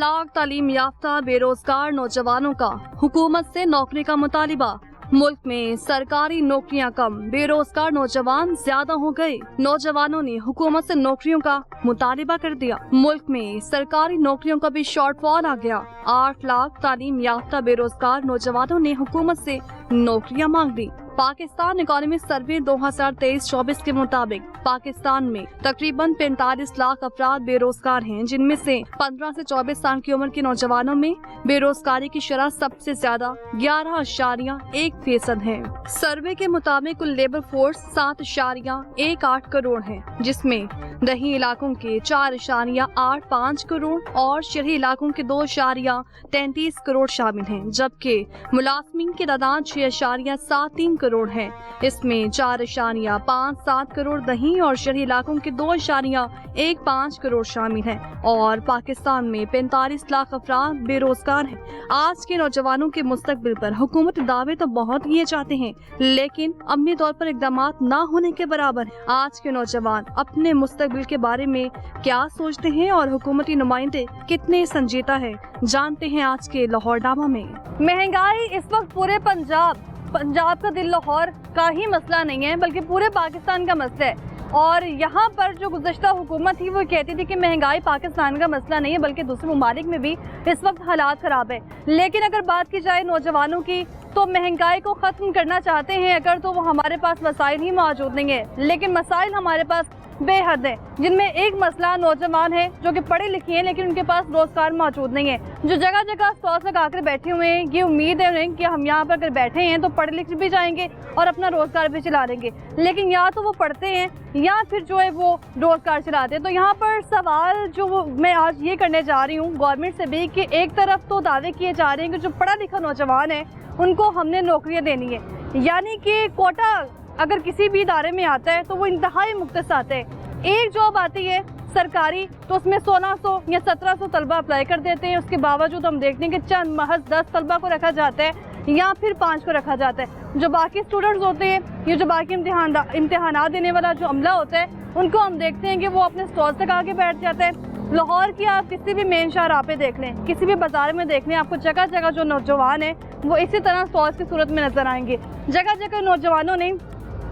लाख तालीम याफ्ता बेरोजगार नौजवानों का हुकूमत से नौकरी का मुतालिबा। मुल्क में सरकारी नौकरियां कम, बेरोजगार नौजवान ज्यादा हो गए। नौजवानों ने हुकूमत से नौकरियों का मुतालिबा कर दिया। मुल्क में सरकारी नौकरियों का भी शॉर्टफॉल आ गया। 8 लाख तालीम याफ्ता बेरोजगार नौजवानों ने हुकूमत से नौकरियां मांग ली। पाकिस्तान इकोनॉमी सर्वे 2023-24 के मुताबिक पाकिस्तान में तकरीबन 45 लाख अफराद बेरोजगार हैं, जिनमें से 15 से 24 साल की उम्र के नौजवानों में बेरोजगारी की शरह सबसे ज्यादा 11.1% है। सर्वे के मुताबिक कुल लेबर फोर्स 7.18 करोड़ है, जिसमें दही इलाकों के 4.85 करोड़ और शहरी इलाकों के 2.33 करोड़ शामिल हैं, जबकि मुलाजमीन की तादाद 6.73 करोड़ है। इसमें 4.57 करोड़ दही और शहरी इलाकों के 2.15 करोड़ शामिल हैं और पाकिस्तान में 45 लाख अफराद बेरोजगार हैं। आज के नौजवानों के मुस्तकबिल पर हुकूमत दावे तो बहुत किए जाते हैं, लेकिन अमली तौर पर इक़दामात न होने के बराबर है। आज के नौजवान अपने मुस्तकबिल के बारे में क्या सोचते हैं और हुकूमती नुमाइंदे कितने संजीदा है, जानते हैं आज के लाहौरनामा में। महंगाई इस वक्त पूरे पंजाब का दिल लाहौर का ही मसला नहीं है, बल्कि पूरे पाकिस्तान का मसला है। और यहाँ पर जो गुज़श्ता हुकूमत थी वो कहती थी कि महंगाई पाकिस्तान का मसला नहीं है, बल्कि दूसरे ममालिक में भी इस वक्त हालात ख़राब है। लेकिन अगर बात की जाए नौजवानों की, तो महंगाई को ख़त्म करना चाहते हैं अगर, तो वो हमारे पास वसाइल ही मौजूद नहीं है। लेकिन मसाइल हमारे पास बेहद है, जिनमें एक मसला नौजवान है जो कि पढ़े लिखे हैं लेकिन उनके पास रोजगार मौजूद नहीं है, जो जगह जगह स्टॉल लगा कर बैठे हुए हैं। ये उम्मीद है उन्हें कि हम यहाँ पर अगर बैठे हैं तो पढ़ लिख भी जाएंगे और अपना रोजगार भी चला लेंगे, लेकिन या तो वो पढ़ते हैं या फिर जो है वो रोजगार चलाते हैं। तो यहाँ पर सवाल जो मैं आज ये करने जा रही हूँ गवर्नमेंट से भी, कि एक तरफ तो दावे किए जा रहे हैं कि जो पढ़ा लिखा नौजवान है उनको हमने नौकरियाँ देनी है, यानी कि कोटा अगर किसी भी इदारे में आता है तो वो इंतहाई मुख्तस आता है। एक जॉब आती है सरकारी तो उसमें 1600 या 1700 तलबा अप्लाई कर देते हैं। उसके बावजूद हम देखते हैं कि चंद महज 10 तलबा को रखा जाता है या फिर 5 को रखा जाता है। जो बाकी स्टूडेंट्स होते हैं, ये जो बाकी इम्तिहानात देने वाला जो अमला होता है, उनको हम देखते हैं कि वो अपने स्टॉल तक आके बैठ जाते हैं। लाहौर की आप किसी भी मेन शाहराह पे देख लें, किसी भी बाजार में देख लें, आपको जगह जगह जो नौजवान है वो इसी तरह स्टॉल्स की सूरत में नजर आएंगे। जगह जगह नौजवानों ने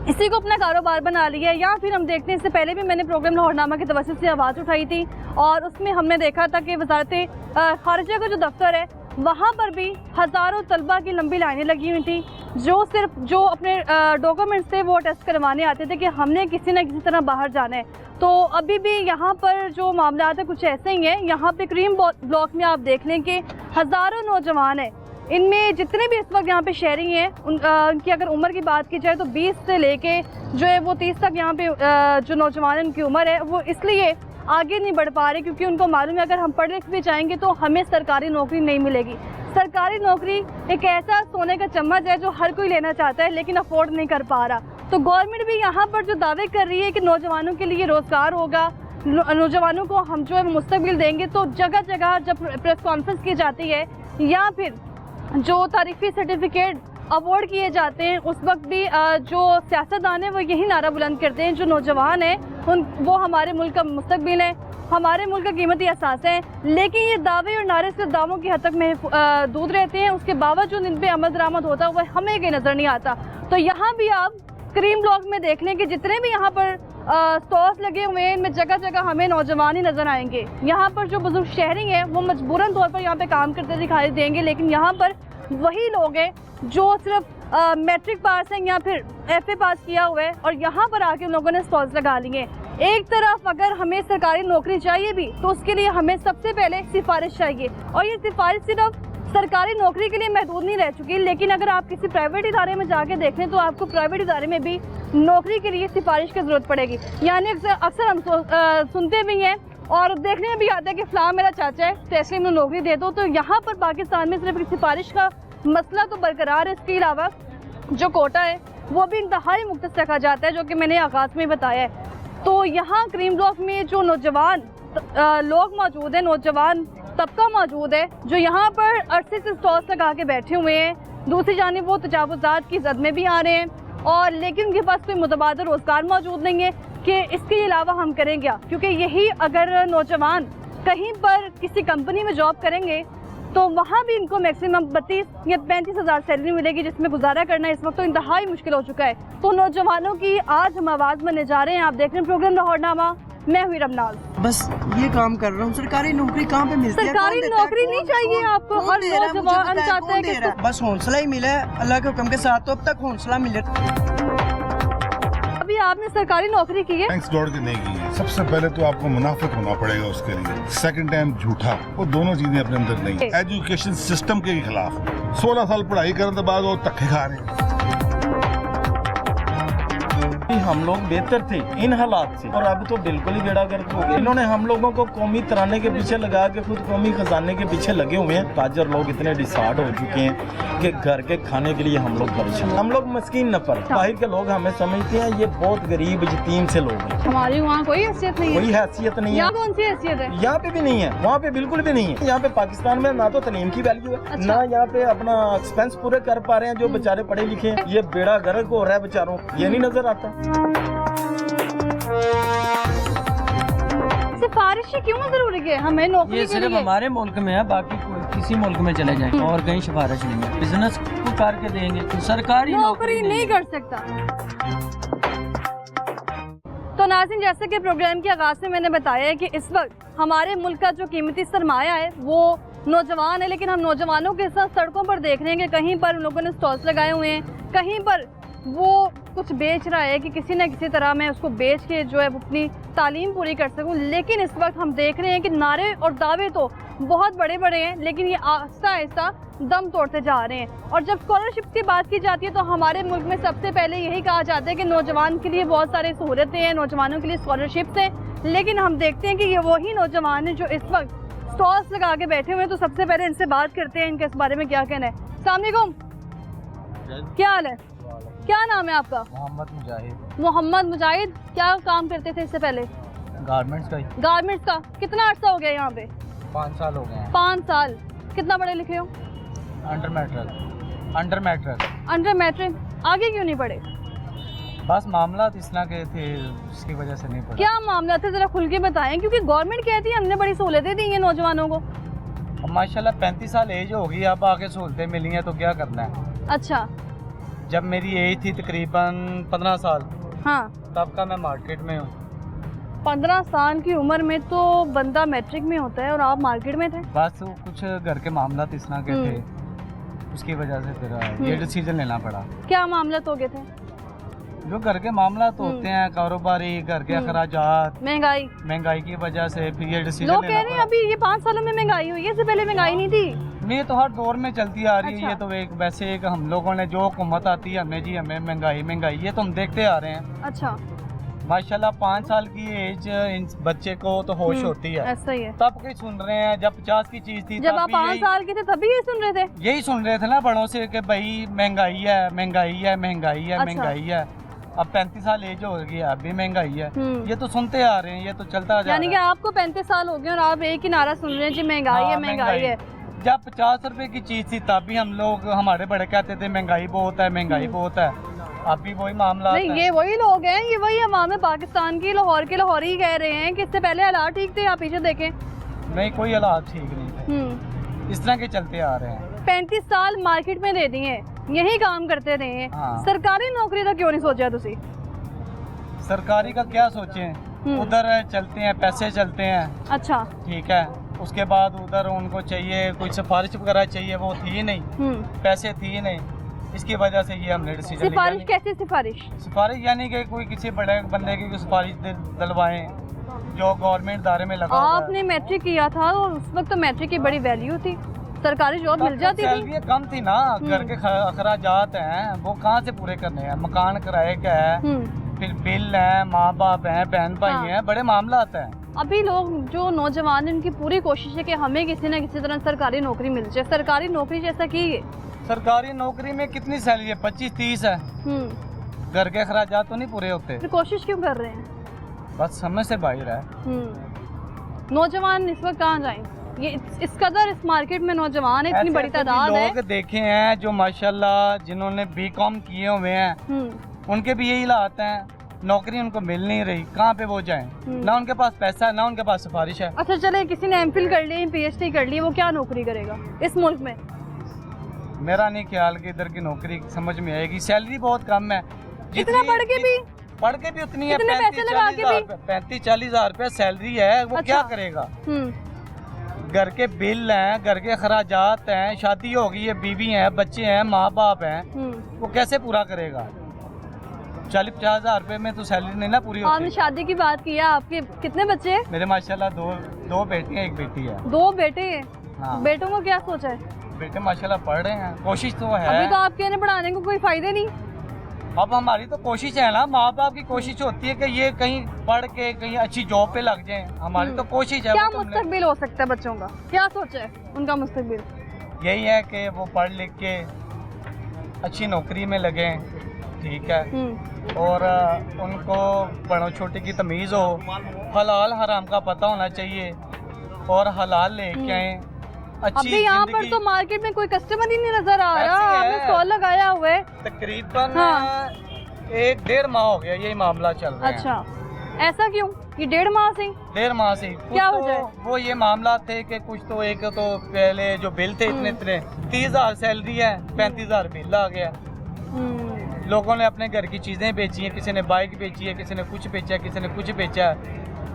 इसी को अपना कारोबार बना लिया। या फिर हम देखते हैं, इससे पहले भी मैंने प्रोग्राम लाहौरनामा के तवस्सुत से आवाज़ उठाई थी और उसमें हमने देखा था कि वज़ारत ख़ारिजा का जो दफ्तर है वहाँ पर भी हज़ारों तलबा की लंबी लाइनें लगी हुई थी, जो अपने डॉक्यूमेंट्स थे वो टेस्ट करवाने आते थे कि हमने किसी न किसी तरह बाहर जाना है। तो अभी भी यहाँ पर जो मामला है कुछ ऐसे ही है। यहाँ पे क्रीम ब्लॉक में आप देख लें कि हज़ारों नौजवान हैं, इनमें जितने भी इस वक्त यहाँ पे शहरी हैं उनकी अगर उम्र की बात की जाए तो 20 से लेके जो है वो 30 तक यहाँ पे जो नौजवान है उनकी उम्र है वो इसलिए आगे नहीं बढ़ पा रहे क्योंकि उनको मालूम है अगर हम पढ़ लिख भी जाएंगे तो हमें सरकारी नौकरी नहीं मिलेगी। सरकारी नौकरी एक ऐसा सोने का चम्मच है जो हर कोई लेना चाहता है लेकिन अफोर्ड नहीं कर पा रहा। तो गवर्नमेंट भी यहाँ पर जो दावे कर रही है कि नौजवानों के लिए रोज़गार होगा, नौजवानों को हम जो है मुस्तकबिल देंगे, तो जगह जगह जब प्रेस कॉन्फ्रेंस की जाती है या फिर जो तारीफी सर्टिफिकेट अवार्ड किए जाते हैं उस वक्त भी जो सियासतदान है वो यही नारा बुलंद करते हैं, जो नौजवान है वो हमारे मुल्क का मुस्तकबिल है, हमारे मुल्क का कीमती असास है। लेकिन ये दावे और नारे से दावों की हद तक दूर रहते हैं, उसके बावजूद इन पर अमल दरामद होता है वह हमें कहीं नज़र नहीं आता। तो यहाँ भी आप क्रीम ब्लॉक में देख लें कि जितने भी यहाँ पर स्टॉल्स लगे हुए हैं इनमें जगह जगह हमें नौजवान ही नज़र आएंगे। यहाँ पर जो बुजुर्ग शहरी हैं वो मजबूरन तौर पर यहाँ पे काम करते दिखाई देंगे, लेकिन यहाँ पर वही लोग हैं जो सिर्फ मैट्रिक पास हैं या फिर FA पास किया हुआ है और यहाँ पर आके उन लोगों ने स्टॉल्स लगा लिए। एक तरफ अगर हमें सरकारी नौकरी चाहिए भी तो उसके लिए हमें सबसे पहले सिफारिश चाहिए, और ये सिफारिश सिर्फ सरकारी नौकरी के लिए महदूद नहीं रह चुकी, लेकिन अगर आप किसी प्राइवेट इदारे में जाके देखें तो आपको प्राइवेट इदारे में भी नौकरी के लिए सिफारिश की ज़रूरत पड़ेगी। यानी अक्सर हम सुनते भी हैं और देखने में भी आता है कि फ़लाँ मेरा चाचा है तो इसलिए मैं नौकरी दे दो। तो यहाँ पर पाकिस्तान में सिर्फ सिफारिश का मसला तो बरकरार है, इसके अलावा जो कोटा है वो भी इंतहाई मुख्तस रखा जाता है, जो कि मैंने आगाज़ में बताया है। तो यहाँ क्रीम ब्लॉक में जो नौजवान लोग मौजूद हैं, नौजवान तबका मौजूद है जो यहाँ पर अरसे से स्टॉल्स लगा के बैठे हुए हैं, दूसरी जानिब वो तजावुज़ात की जद में भी आ रहे हैं और लेकिन उनके पास कोई मुतबादिल रोज़गार मौजूद नहीं है कि इसके अलावा हम करें क्या, क्योंकि यही अगर नौजवान कहीं पर किसी कंपनी में जॉब करेंगे तो वहाँ भी इनको मैक्सिमम 32 या 35 हज़ार सैलरी मिलेगी, जिसमें गुजारा करना इस वक्त तो इंतहाई मुश्किल हो चुका है। तो नौजवानों की आज हम आवाज़ बनने जा रहे हैं। आप देख रहे हैं प्रोग्राम लाहौरनामा, मैं हुई रमनाज। बस ये काम कर रहा हूँ। सरकारी नौकरी कहाँ पे मिलती है? सरकारी नौकरी नहीं चाहिए आपको, हर नौजवान चाहता है कि बस हौसला ही मिला है अल्लाह के हुक्म के साथ, तो अब तक हौसला मिले। अभी आपने सरकारी नौकरी की है? थैंक्स गॉड की नहीं की है। सबसे पहले तो आपको मुनाफिक होना पड़ेगा उसके लिए, सेकंड टाइम झूठा, वो दोनों चीजें अपने अंदर नहीं। एजुकेशन सिस्टम के खिलाफ 16 साल पढ़ाई करने के बाद वो धक्के खा रहे हैं। हम लोग बेहतर थे इन हालात से, और अब तो बिल्कुल ही बेड़ा गर्क हो गया। इन्होंने हम लोगों को कौमी तराने के पीछे लगा के खुद कौमी खजाने के पीछे लगे हुए हैं। ताजर लोग इतने डिसार्ड हो चुके हैं कि घर के खाने के लिए हम लोग परेशान। हम लोग मस्कीन नफर, बाहर के लोग हमें समझते हैं ये बहुत गरीब यतीम से लोग हैं। हमारी वहाँ कोई हैसियत नहीं है। कोई हैसियत नहीं है। यहाँ कौन सी हैसियत है? यहाँ पे भी नहीं है, वहाँ पे बिल्कुल भी नहीं है। यहाँ पे पाकिस्तान में ना तो तालीम की वैल्यू है, अच्छा। ना यहाँ पे अपना एक्सपेंस पूरे कर पा रहे हैं जो बेचारे पढ़े लिखे हैं। ये बेड़ा गर्क हो रहा है बेचारों, ये नहीं नजर आता। सिफारिश क्यों जरूरी है हमें नौकरी ये के सिर्फ लिए? हमारे मुल्क में है, बाकी किसी मुल्क में चले जाएं और कहीं सिफारिश नहीं है। बिजनेस को करके देंगे तो सरकारी नौकरी नहीं कर सकता। तो नाज़रीन, जैसे कि प्रोग्राम के आगाज से मैंने बताया है कि इस वक्त हमारे मुल्क का जो कीमती सरमाया है वो नौजवान है, लेकिन हम नौजवानों के साथ सड़कों पर देख रहे हैं कि कहीं पर उन लोगों ने स्टॉल्स लगाए हुए हैं, कहीं पर वो कुछ बेच रहा है कि किसी न किसी तरह मैं उसको बेच के जो है वो अपनी तालीम पूरी कर सकूं। लेकिन इस वक्त हम देख रहे हैं कि नारे और दावे तो बहुत बड़े बड़े हैं, लेकिन ये आहिस्ता आहिस्ता दम तोड़ते जा रहे हैं। और जब स्कॉलरशिप की बात की जाती है तो हमारे मुल्क में सबसे पहले यही कहा जाता है कि नौजवान के लिए बहुत सारी सहूलतें हैं, नौजवानों के लिए स्कॉलरशिप्स हैं। लेकिन हम देखते हैं कि ये वही नौजवान हैं जो इस वक्त स्टॉल्स लगा के बैठे हुए हैं। तो सबसे पहले इनसे बात करते हैं, इनके इस बारे में क्या कहना है। अस्सलाम वालेकुम, क्या हाल है? क्या नाम है आपका? मोहम्मद मुजाहिद। मोहम्मद मुजाहिद, क्या काम करते थे इससे पहले? गारमेंट्स का ही। गारमेंट्स का। कितना अर्सा हो गया यहाँ पे? 5 साल हो गए हैं। 5 साल। कितना पढ़े लिखे हो? Under matric. Under matric. आगे क्यों नहीं पढ़े? बस मामला इस तरह के थे, उसकी वजह से नहीं पढ़ा। क्या मामला थे, जरा खुल के बताएं, क्योंकि गवर्नमेंट कहती है हमने बड़ी सहूलतें दी हैं नौजवानों को। अब माशाल्लाह 35 साल एज होगी, अब आगे सहूलतें मिली हैं तो क्या करना है। अच्छा। जब मेरी एज थी तकरीबन 15 साल, हाँ, तब का मैं मार्केट में हूँ। 15 साल की उम्र में तो बंदा मैट्रिक में होता है और आप मार्केट में थे। बस वो कुछ घर के मामला इस तरह के थे, उसकी वजह से फिर ये डिसीजन लेना पड़ा। क्या मामला हो गए थे? जो घर के मामला तो होते हैं, कारोबारी, घर के अखराजात, महंगाई की वजह से फिर ये डिसीजन लोग कह रहे हैं अभी ये 5 सालों में महंगाई हुई है, इससे पहले महंगाई नहीं थी। ये तो हर दौर में चलती आ रही है। अच्छा। ये तो एक वैसे एक हम लोगों ने जो हुकूमत आती है हमें महंगाई ये तो हम देखते आ रहे हैं। अच्छा। माशाल्लाह 5 साल की एज इन बच्चे को तो होश होती है, ऐसा ही है। तब कहीं सुन रहे हैं। जब 50 की चीज थी जब आप 5 साल के थे तभी ये सुन रहे थे? यही सुन रहे थे ना बड़ों से कि भाई महंगाई है। अच्छा। अब 35 साल एज हो गई, अब भी महंगाई है। ये तो सुनते आ रहे हैं, ये तो चलता जा रहा है। यानी कि आपको 35 साल हो गए और आप एक ही नारा सुन रहे हैं जी महंगाई है। जब 50 रुपए की चीज थी तब भी हम लोग, हमारे बड़े कहते थे महंगाई बहुत है। अब भी वही मामला नहीं, ये वही लोग हैं, ये वही अवाम है पाकिस्तान की, लाहौर के लाहौरी कह रहे हैं कि इससे पहले हालात ठीक थे। आप पीछे देखें, नहीं कोई हालात ठीक नहीं थे, इस तरह के चलते आ रहे हैं। 35 साल मार्केट में दे दिए, यही काम करते रहे हैं। हाँ। सरकारी नौकरी का क्यों नहीं सोचा तुसी? सरकारी का क्या सोचें, उधर चलते हैं, पैसे चलते हैं। अच्छा। ठीक है, उसके बाद उधर उनको चाहिए कोई सिफारिश वगैरह चाहिए, वो थी नहीं, पैसे थी नहीं, इसकी वजह से ये हमने डिसीजन लिया। सिफारिश कैसी सिफारिश यानी कि कोई किसी बड़े बंदे की सिफारिश दिलवाएं जो गवर्नमेंट दायरे में लगा हुआ है। आपने मैट्रिक किया था और उस वक्त तो मैट्रिक की बड़ी वैल्यू थी, सरकारी जॉब मिल जाती थी। सैलरी कम थी ना, घर के अखराजात हैं वो कहाँ से पूरे करने हैं, मकान किराए का है, फिर बिल है, माँ बाप हैं, बहन भाई हैं, बड़े मामला आता है। अभी लोग जो नौजवान हैं उनकी पूरी कोशिश है कि हमें किसी न किसी तरह सरकारी नौकरी मिल जाए। सरकारी नौकरी जैसा की सरकारी नौकरी में कितनी सैलरी है? 25-30 है। घर के अखराजात तो नहीं पूरे होते, फिर कोशिश क्यों कर रहे हैं? बस समझ से बाहर है। नौजवान इस वक्त कहाँ जाएं? ये इस कदर इस मार्केट में नौजवान है, इतनी बड़ी तादाद है। लोग देखे हैं जो माशाल्लाह जिन्होंने बीकॉम किए हुए हैं, उनके भी यही हालात हैं। नौकरी उनको मिल नहीं रही, कहाँ पे वो जाएं? ना उनके पास पैसा है, ना उनके पास सिफारिश है। अच्छा चले, किसी ने एमफिल कर ली, पीएचडी कर ली, वो क्या नौकरी करेगा इस मुल्क में? मेरा नहीं ख्याल कि इधर की नौकरी समझ में आएगी। सैलरी बहुत कम है, इतना पढ़ के भी उतनी है। इतने पैसे लगा के भी 35-40 हजार रुपया सैलरी है, वो क्या करेगा? घर के बिल हैं, घर के खराजात हैं, शादी होगी है, बीवी हैं, बच्चे हैं, माँ बाप हैं, वो कैसे पूरा करेगा? 40-50 हजार रुपए में तो सैलरी नहीं ना पूरी आपने होती। शादी की बात की है, आपके कितने बच्चे हैं? मेरे माशाल्लाह दो बेटी हैं, एक बेटी है। 2 बेटे हैं। हाँ। बेटों को क्या सोचा है? बेटे माशाल्लाह पढ़ रहे हैं, कोशिश तो है। अभी तो आपके इन्हें पढ़ाने को कोई फायदे नहीं। अब हमारी तो कोशिश है ना, माँ बाप की कोशिश होती है कि ये कहीं पढ़ के कहीं अच्छी जॉब पे लग जाएं। हमारी तो कोशिश है। क्या वो तो मुस्तकबिल हो सकता है बच्चों का? क्या सोचा है उनका मुस्तकबिल? यही है कि वो पढ़ लिख के अच्छी नौकरी में लगे, ठीक है, और उनको बड़ों छोटे की तमीज़ हो, हलाल हराम का पता होना चाहिए और हलाल लेके आए। अच्छी अभी यहाँ पर जिंदगी तो मार्केट में कोई कस्टमर ही नहीं नजर आ रहा। ऐसे आपने है। स्टॉल लगाया हुआ है। तकरीबन हाँ। 1-1.5 माह हो गया यही मामला चल रहा है। अच्छा, ऐसा क्यों? ये 1.5 माह से ही? 1.5 माह से क्या कुछ वजह है? तो वो ये मामला थे कि कुछ तो एक तो पहले जो बिल थे इतने 30,000 सैलरी है, 35,000 बिल आ गया। लोगों ने अपने घर की चीजें बेची हैं, किसी ने बाइक बेची है, किसी ने कुछ बेचा है, किसी ने कुछ बेचा है,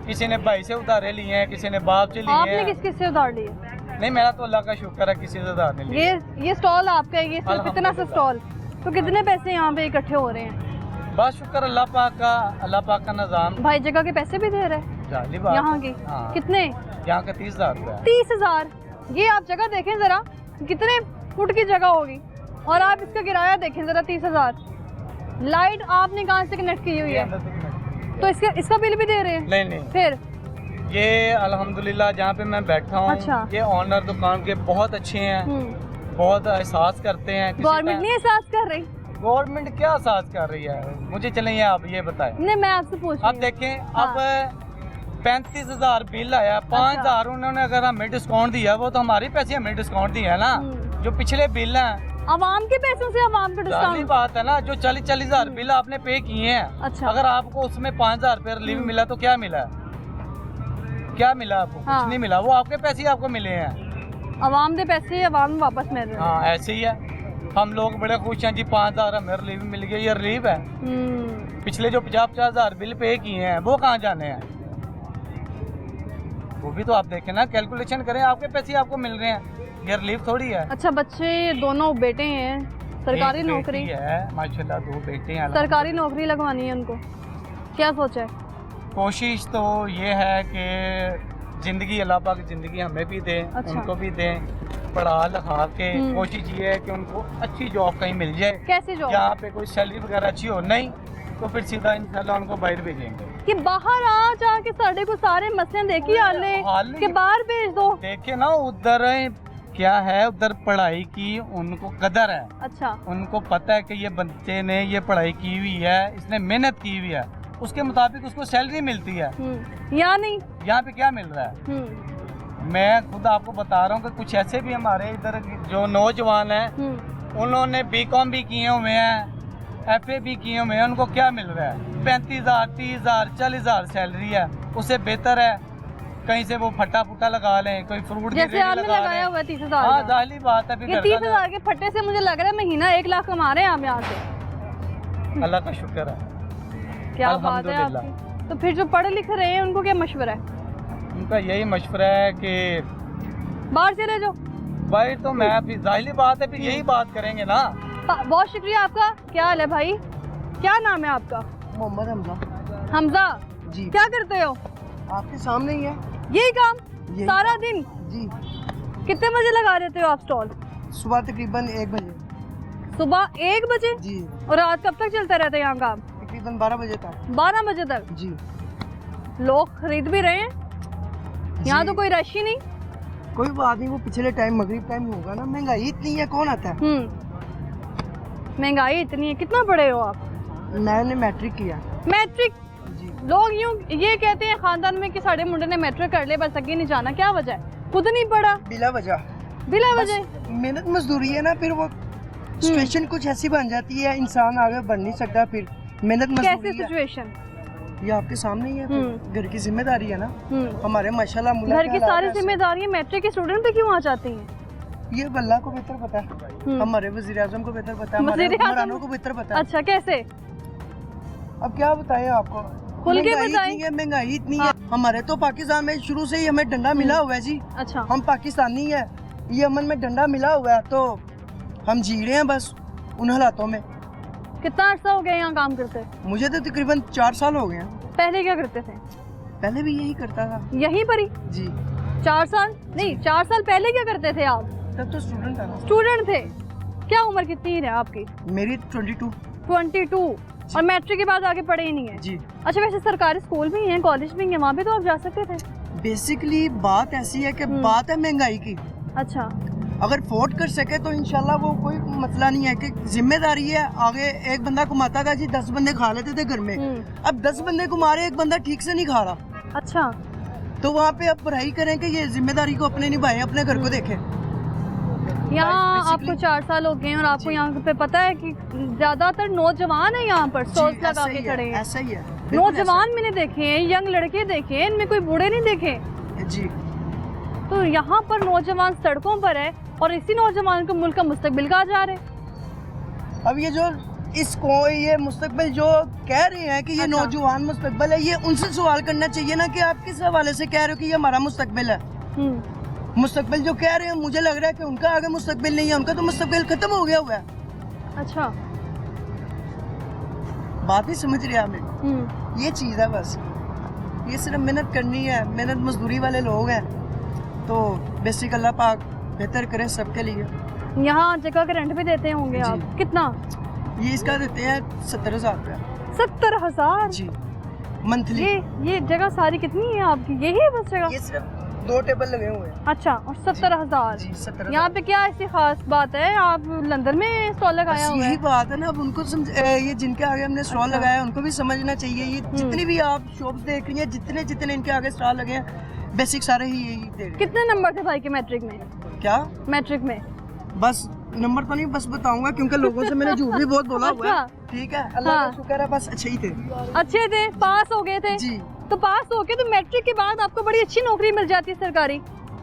किसी ने भाई से उधारे लिए हैं, किसी ने बाप से लिए आपने हैं। किस किस से उधार लिए? नहीं, मेरा तो अल्लाह का शुक्र है, किसी से उधार नहीं लिया। ये स्टॉल आपका है, ये सिर्फ इतना सा अल्हम्दुलिल्लाह। स्टॉल, तो कितने पैसे यहाँ पे इकट्ठे हो रहे हैं? बस शुक्र अल्लाह पाक का निज़ाम। भाई जगह के पैसे भी दे रहे हैं जाली बात यहाँ के? हाँ। कितने? यहाँ का 30,000 रुपया है। 30,000। ये आप जगह देखें जरा, कितने फुट की जगह होगी, और आप इसका किराया देखें जरा, 30,000। लाइट आपने कहाँ से कनेक्ट की हुई ये है? अंदर तक नहीं। तो इसका बिल भी दे रहे हैं? नहीं नहीं, फिर ये अल्हम्दुलिल्लाह जहाँ पे मैं बैठा हूँ, अच्छा। ये ऑनर दुकान के बहुत अच्छे हैं, बहुत एहसास करते हैं। गवर्नमेंट नहीं एहसास कर रही? गवर्नमेंट क्या एहसास कर रही है, मुझे चलिए आप ये बताएं। नहीं, मैं आपसे पूछ रही अब हूँ। देखें, हाँ। अब 35,000 बिल आया, 5,000 उन्होंने अगर हमें डिस्काउंट दिया, वो तो हमारे पैसे हमें डिस्काउंट दिया है ना। जो पिछले बिल हैं, आवाम के पैसों से आवाम को जाहिर डिस्काउंट। बात है ना, जो 40-40 हजार बिल आपने पे किए हैं, अच्छा। अगर आपको उसमें 5,000 रुपये रिलीफ मिला तो क्या मिला? क्या मिला आपको? हाँ। कुछ नहीं मिला, वो आपके पैसे ही आपको मिले हैं। आवाम के पैसे आवाम वापस मिल रहे हैं। हाँ, ऐसे ही है। हम लोग बड़े खुश हैं जी, 5,000 हमें रिलीफ मिल गया। ये रिलीफ है, पिछले जो 50-50 हजार बिल पे किए हैं वो कहाँ जाने हैं? वो भी तो आप देखें ना, कैलकुलेशन करें, आपके पैसे आपको मिल रहे हैं, ये रिलीफ थोड़ी है। अच्छा, बच्चे दोनों बेटे हैं, सरकारी एक नौकरी बेटी है माशाल्लाह, 2 बेटे हैं। सरकारी नौकरी लगवानी है उनको, क्या सोचा है? कोशिश तो ये है कि जिंदगी अल्लाह पाक जिंदगी हमें भी दें, अच्छा। उनको भी दें, पढ़ा लिखा के। कोशिश ये है कि उनको अच्छी जॉब कहीं मिल जाए, कैसे जॉब? जहाँ पे कोई सैलरी वगैरह अच्छी हो। नहीं तो फिर सीधा इंशाल्लाह उनको बाहर भेजेंगे। कि बाहर आ जाके साढ़े को सारे मसले देखी हाले हाले कि बाहर भेज दो। देखे ना, उधर क्या है, उधर पढ़ाई की उनको कदर है। अच्छा, उनको पता है कि ये बच्चे ने ये पढ़ाई की हुई है, इसने मेहनत की हुई है, उसके मुताबिक उसको सैलरी मिलती है। या नहीं? यहाँ पे क्या मिल रहा है? मैं खुद आपको बता रहा हूँ कि कुछ ऐसे भी हमारे इधर जो नौजवान हैं, उन्होंने बीकॉम भी किए हुए हैं, FA भी किए हुए हैं, उनको क्या मिल रहा है? 35,000, 30,000, 40,000 सैलरी है। उससे बेहतर है कहीं से वो फट्टा फुट्टा लगा लें, कोई फ्रूट की जैसे रेहड़ी आपने लगा लगाया लें। हुआ है 30,000 हाँ, का। जाहिर बात है। फिर ये घर का 30,000 के फट्टे से मुझे लग रहा है महीना 1 लाख कमा रहे हैं आप यहाँ से। अल्लाह का शुक्र है, क्या बात है अल्हम्दुलिल्लाह। आपकी। तो फिर जो पढ़े लिख रहे हैं उनको क्या मशवरा है? उनका यही मशवरा है कि बाहर चले जाओ। भाई, तो मैं फिर जाहिर बात है, फिर यही बात करेंगे ना। बहुत शुक्रिया आपका। क्या हाल है भाई? क्या नाम है आपका? मोहम्मद हमजा। हमजा जी। क्या करते हो? आपके सामने ही है। यही काम यही सारा दिन? जी। कितने बजे लगा देते हो आप स्टॉल? सुबह तकरीबन 1 बजे। सुबह 1 बजे? जी। और रात कब तक चलता रहता है यहाँ काम? तकरीबन 12 बजे तक। 12 बजे तक? जी। लोग खरीद भी रहे हैं यहाँ? जी। तो कोई रश ही नहीं। कोई बात नहीं, वो पिछले टाइम मगरिब टाइम होगा ना, महंगाई इतनी है, कौन आता है? महंगाई इतनी है। कितना पढ़े हो आप? मैंने मैट्रिक किया। मैट्रिक? जी। लोग यूं ये कहते हैं खानदान में कि साढ़े मुंडे ने मैट्रिक कर ले, बस आगे नहीं जाना। क्या वजह है? खुद नहीं पढ़ा? बिला वजह। बिला बस वजह? मेहनत मजदूरी है ना, फिर वो सिचुएशन कुछ ऐसी बन जाती है, इंसान आगे बढ़ नहीं सकता। फिर मेहनत कैसे मजदूरी है। सिचुएशन? ये आपके सामने ही है, घर की जिम्मेदारी है ना हम्म। हमारे, माशाल्लाह मुल्क घर के की हालात सारी ऐसे- जिम्मेदारी मैट्रिक के स्टूडेंट पे क्यों आ जाती हैं? ये अल्लाह को बेहतर पता है, हमारे वजीर आजम को बेहतर पता है, हमारे वज़ीर-ए-आज़म- हुक्मरानों को बेहतर पता है। अच्छा, कैसे? अब क्या बताएं आपको, खुल के महंगाई बताएं। इतनी है, महंगाई इतनी है। हमारे तो पाकिस्तान में शुरू से ही हमें डंडा मिला हुआ है जी, अच्छा, हम पाकिस्तानी है, यमन में डंडा मिला हुआ है, तो हम जी रहे हैं बस उन हालातों में। कितना अर्सा हो गया यहाँ काम करते? मुझे तो तकरीबन 4 साल हो गए हैं। पहले क्या करते थे? पहले भी यही करता था यहीं पर ही? जी, 4 साल नहीं, 4 साल पहले क्या करते थे आप? तब तो स्टूडेंट था ना। स्टूडेंट थे। क्या उम्र कितनी है आपकी? मेरी 22 22। और मैट्रिक के बाद आगे पढ़े ही नहीं है? जी। अच्छा, वैसे सरकारी स्कूल भी हैं, कॉलेज भी हैं, वहाँ पे तो आप जा सकते थे। बेसिकली बात ऐसी है कि बात है महंगाई की, अच्छा, अगर अफोर्ड कर सके तो इंशाल्लाह वो कोई मसला नहीं है कि जिम्मेदारी है। आगे एक बंदा कमाता था जी, 10 बंदे खा लेते थे घर में, अब 10 बंदे कमा रहे, एक बंदा ठीक से नहीं खा रहा, अच्छा। तो वहाँ पे अब पढ़ाई करें कि ये जिम्मेदारी को अपने निभाएं, अपने घर को देखें। यहाँ Basically- आपको 4 साल हो गए हैं और आपको यहाँ पे पता है कि ज्यादातर नौजवान है यहाँ पर स्टॉल्स जी, लगा ऐसा के ही है, खड़े हैं। ऐसा ही है, बिल्कुल नौजवान मैंने देखे हैं, यंग लड़के देखे हैं, इनमें कोई बूढ़े नहीं देखे। ऐसा है। जी, तो यहाँ पर नौजवान सड़कों पर है और इसी नौजवान को मुल्क का मुस्तकबिल कहा जा रहा है। अब ये जो इसको ये मुस्तकबिल जो कह रहे हैं कि ये अच्छा। नौजवान मुस्तकबिल है, ये उनसे सवाल करना चाहिए ना कि आप किस हवाले से कह रहे हो कि ये हमारा मुस्तकबिल है। मुस्तकबिल जो कह रहे हैं, मुझे लग रहा है कि उनका आगे मुस्तकबिल नहीं है, उनका तो मुस्तकबिल खत्म हो गया हुआ है। अच्छा। बात नहीं समझ रहे हमें, ये चीज़ है बस, ये सिर्फ मेहनत करनी है, मेहनत मजदूरी वाले लोग हैं, तो बेसिक अल्लाह पाक बेहतर करे सबके लिए। यहाँ जगह का रेंट भी देते होंगे जी। आप? कितना? ये इसका देते हैं 70,000 रुपया 70,000? जी, मंथली। ये जगह सारी कितनी है आपकी? यही है बस जगह? ये सिर्फ 2 टेबल लगे हुए हैं। अच्छा, और 70,000? जी, 70,000। यहाँ पे क्या ऐसी खास बात है? आप लंदन में स्टॉल लगाया बस हुआ यही है? बात है ना, अब उनको ये जिनके आगे हमने स्टॉल अच्छा। लगाया है उनको भी समझना चाहिए। ये जितनी भी आप शॉप्स देख रही हैं, जितने जितने इनके आगे स्टॉल लगे हैं, बेसिक सारे ही यही दे रहे हैं। कितने नंबर थे भाई के मैट्रिक में? क्या मैट्रिक में? बस नंबर तो नहीं, बस बताऊंगा क्योंकि लोगों से मैंने झूठ भी बहुत बोला हुआ है। अच्छा। ठीक है, अल्लाह हाँ। का शुक्र है, बस अच्छे ही थे। अच्छे थे, पास हो गए थे? जी, तो पास हो के तो मैट्रिक के बाद आपको बड़ी अच्छी नौकरी मिल जाती है सरकारी।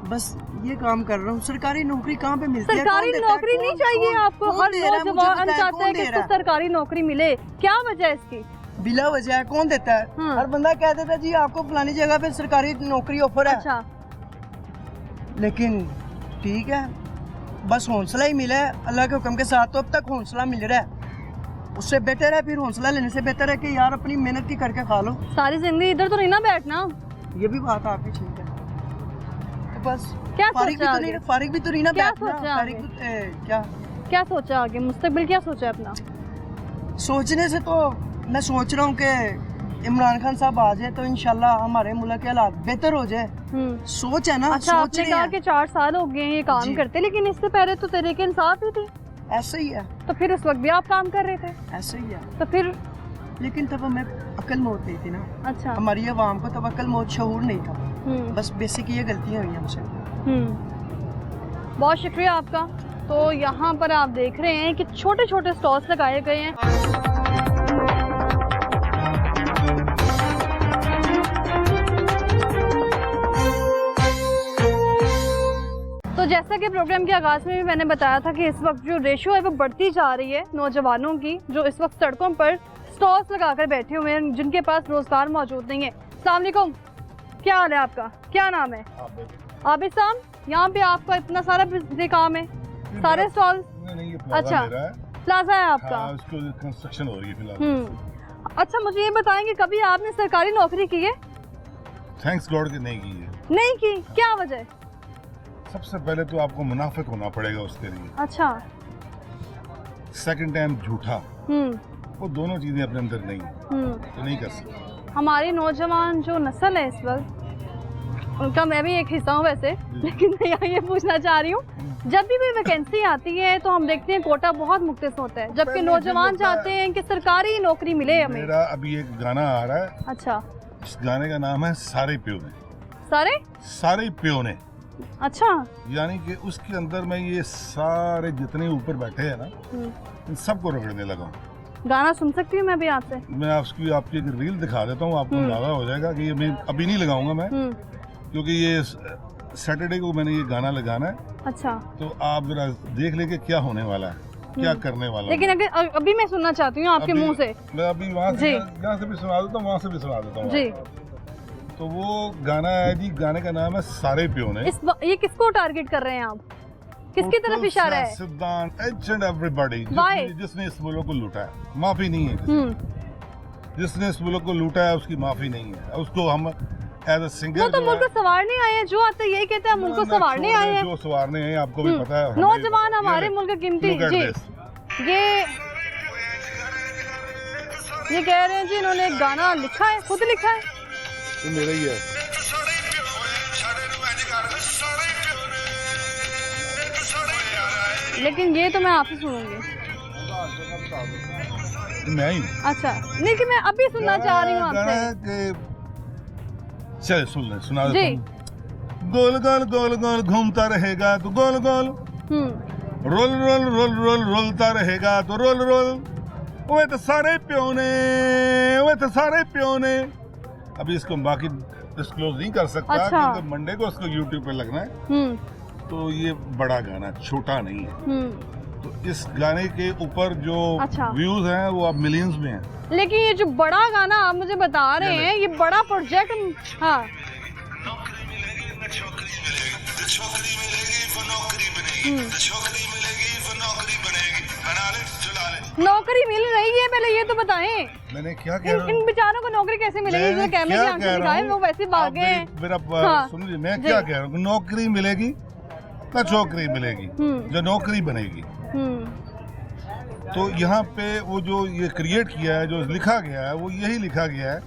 बस ये काम कर रहा हूँ। सरकारी नौकरी कहाँ पे मिलती है? सरकारी कौन देता है? नौकरी नहीं कौन- चाहिए कौन- आपको? कौन हर दे रहा है? मुझे नौजवान बताएं, चाहता कौन है दे कि रहा इसको है? सरकारी नौकरी मिले। क्या वजह है इसकी? बिला वजह है, कौन देता है? हाँ। हर बंदा कह देता है जी आपको फलानी जगह पे सरकारी नौकरी ऑफर है। अच्छा, लेकिन ठीक है, बस हौसला ही मिला है अल्लाह के हुक्म के साथ, तो अब तक हौसला मिल रहा है। उससे बेटर है, फिर हौसला लेने से बेहतर है कि यार अपनी मेहनत की करके खा लो। सारी जिंदगी इधर तो नहीं ना बैठना। ये भी बात आपकी ठीक है, तो बस क्या फारिग भी सोचा तो आगे? नहीं, फारिग भी तो नहीं ना क्या बैठना। सोचा फारिग आगे? भी क्या क्या सोचा आगे? मुस्तकबिल क्या सोचा है अपना? सोचने से तो मैं सोच रहा हूँ कि इमरान खान साहब आ जाए तो इंशाल्लाह हमारे मुल्क के हालात बेहतर हो जाए। सोच है ना, अच्छा, सोच आपने रहे कहा हैं। कि 4 साल हो गए ये काम जी। करते, लेकिन इससे पहले तो तरीके इंसाफ ही थी, ऐसा ही है, तो फिर उस वक्त भी आप काम कर रहे थे, ऐसा ही है, तो फिर? लेकिन तब हमें अकल मौत नहीं थी ना, अच्छा। हमारी आवाम को तब अकल मौत शऊर नहीं था। हम्म, बस बेसिक ये गलतियाँ हुई हमसे। बहुत शुक्रिया आपका। तो यहाँ पर आप देख रहे हैं कि छोटे छोटे स्टॉल्स लगाए गए हैं। तो जैसा कि प्रोग्राम के आगाज़ में भी मैंने बताया था कि इस वक्त जो रेशो है वो बढ़ती जा रही है नौजवानों की, जो इस वक्त सड़कों पर स्टॉल्स लगाकर बैठे हुए हैं, जिनके पास रोजगार मौजूद नहीं है। अस्सलाम वालेकुम, क्या हाल है आपका? क्या नाम है? आबिद साहब। यहाँ पे आपका इतना सारा काम है, सारे स्टॉल? नहीं, ये प्लाजा अच्छा, मेरा है। प्लाजा है आपका? हाँ, उसको कंस्ट्रक्शन हो रही है फिलहाल। अच्छा, मुझे ये बताएंगे कभी आपने सरकारी नौकरी की है? थैंक्स गॉड कि नहीं की है। नहीं की? क्या वजह? सबसे पहले तो आपको मुनाफिक होना पड़ेगा उसके लिए। अच्छा। सेकंड टाइम झूठा, वो दोनों चीजें अपने अंदर नहीं है, तो नहीं कर सकते। हमारी नौजवान जो नस्ल है इस वक्त, उनका मैं भी एक हिस्सा हूँ वैसे, लेकिन मैं यहाँ ये पूछना चाह रही हूँ, जब भी कोई वैकेंसी आती है तो हम देखते हैं कोटा बहुत मुख्तलिफ होता है, जबकि पहले नौजवान जो होता है- चाहते हैं कि सरकारी नौकरी मिले हमें। मेरा अभी एक गाना आ रहा है, अच्छा। इस गाने का नाम है सारे प्यो ने। सारे प्यो ने, अच्छा। यानी कि उसके अंदर मैं ये सारे जितने ऊपर बैठे हैं ना, इन सबको रगड़ने लगा हूँ। गाना सुन सकती हूँ मैं भी आपसे? मैं आपकी एक रील दिखा देता हूँ, आपको अंदाजा हो जाएगा कि ये मैं अभी नहीं लगाऊंगा मैं, क्योंकि ये सैटरडे को मैंने ये गाना लगाना है। अच्छा, तो आप जरा देख लेंगे क्या होने वाला है, क्या करने वाला लेकिन है। अगर अभी मैं सुनना चाहती हूँ आपके मुंह से। मैं अभी वहाँ से जी। यहाँ से भी सुना देता हूँ, वहाँ से भी सुना देता हूँ जी। तो वो गाना है जी, गाने का नाम है सारे प्यो ने। ये किसको टारगेट कर रहे हैं आप? किसकी तरफ इशारा है? सिद्धांत, एच एंड एवरीबॉडी, जिसने इस मुल्क को लूटा है, माफी नहीं है किसी। जिसने इस मुल्क को लूटा है उसकी माफी नहीं है। उसको हम एज अ सिंगर, वो तो मुल्क को संवारने आए हैं, जो आते यही कहते हैं मुल्क को संवारने आए हैं। जो संवारने हैं आपको भी पता है। नौजवान हमारे मुल्क के कीमती। जी, ये कह रहे हैं जी इन्होंने एक गाना लिखा है, खुद लिखा है। ये मेरा ही है। लेकिन ये तो मैं आपसे सुनूंगी। मैं ही। अच्छा, नहीं कि मैं अभी सुनना चाह रही हूँ आपसे। चल सुन ले, सुना देता हूँ। गोल गोल गोल गोल घूमता रहेगा तो गोल गोल, रोल रोल रोल रोल रोलता रहेगा तो रोल रोल, वे तो सारे प्यो ने, वे तो सारे प्यो ने। अभी इसको बाकी डिस्क्लोज नहीं कर सकता। अच्छा। क्योंकि मंडे को इसको यूट्यूब पे लगना है। तो ये बड़ा गाना, छोटा नहीं है। तो इस गाने के ऊपर जो अच्छा। व्यूज हैं वो अब मिलियंस में हैं। लेकिन ये जो बड़ा गाना आप मुझे बता रहे हैं, ये बड़ा प्रोजेक्ट। हाँ, नौकरी मिल रही है, पहले ये तो बताएं। मैंने क्या कह रहा हूँ? इन बेचारों को नौकरी कैसे मिलेगी? जो कैमरे की आंखें दिखाए वो वैसे भाग गए हैं। मेरा हाँ। सुन लीजिए, मैं क्या कह रहा हूँ? नौकरी मिलेगी ना छोकरी मिलेगी, जो नौकरी बनेगी। तो यहाँ पे वो जो ये क्रिएट किया है, जो लिखा गया है, वो यही लिखा गया है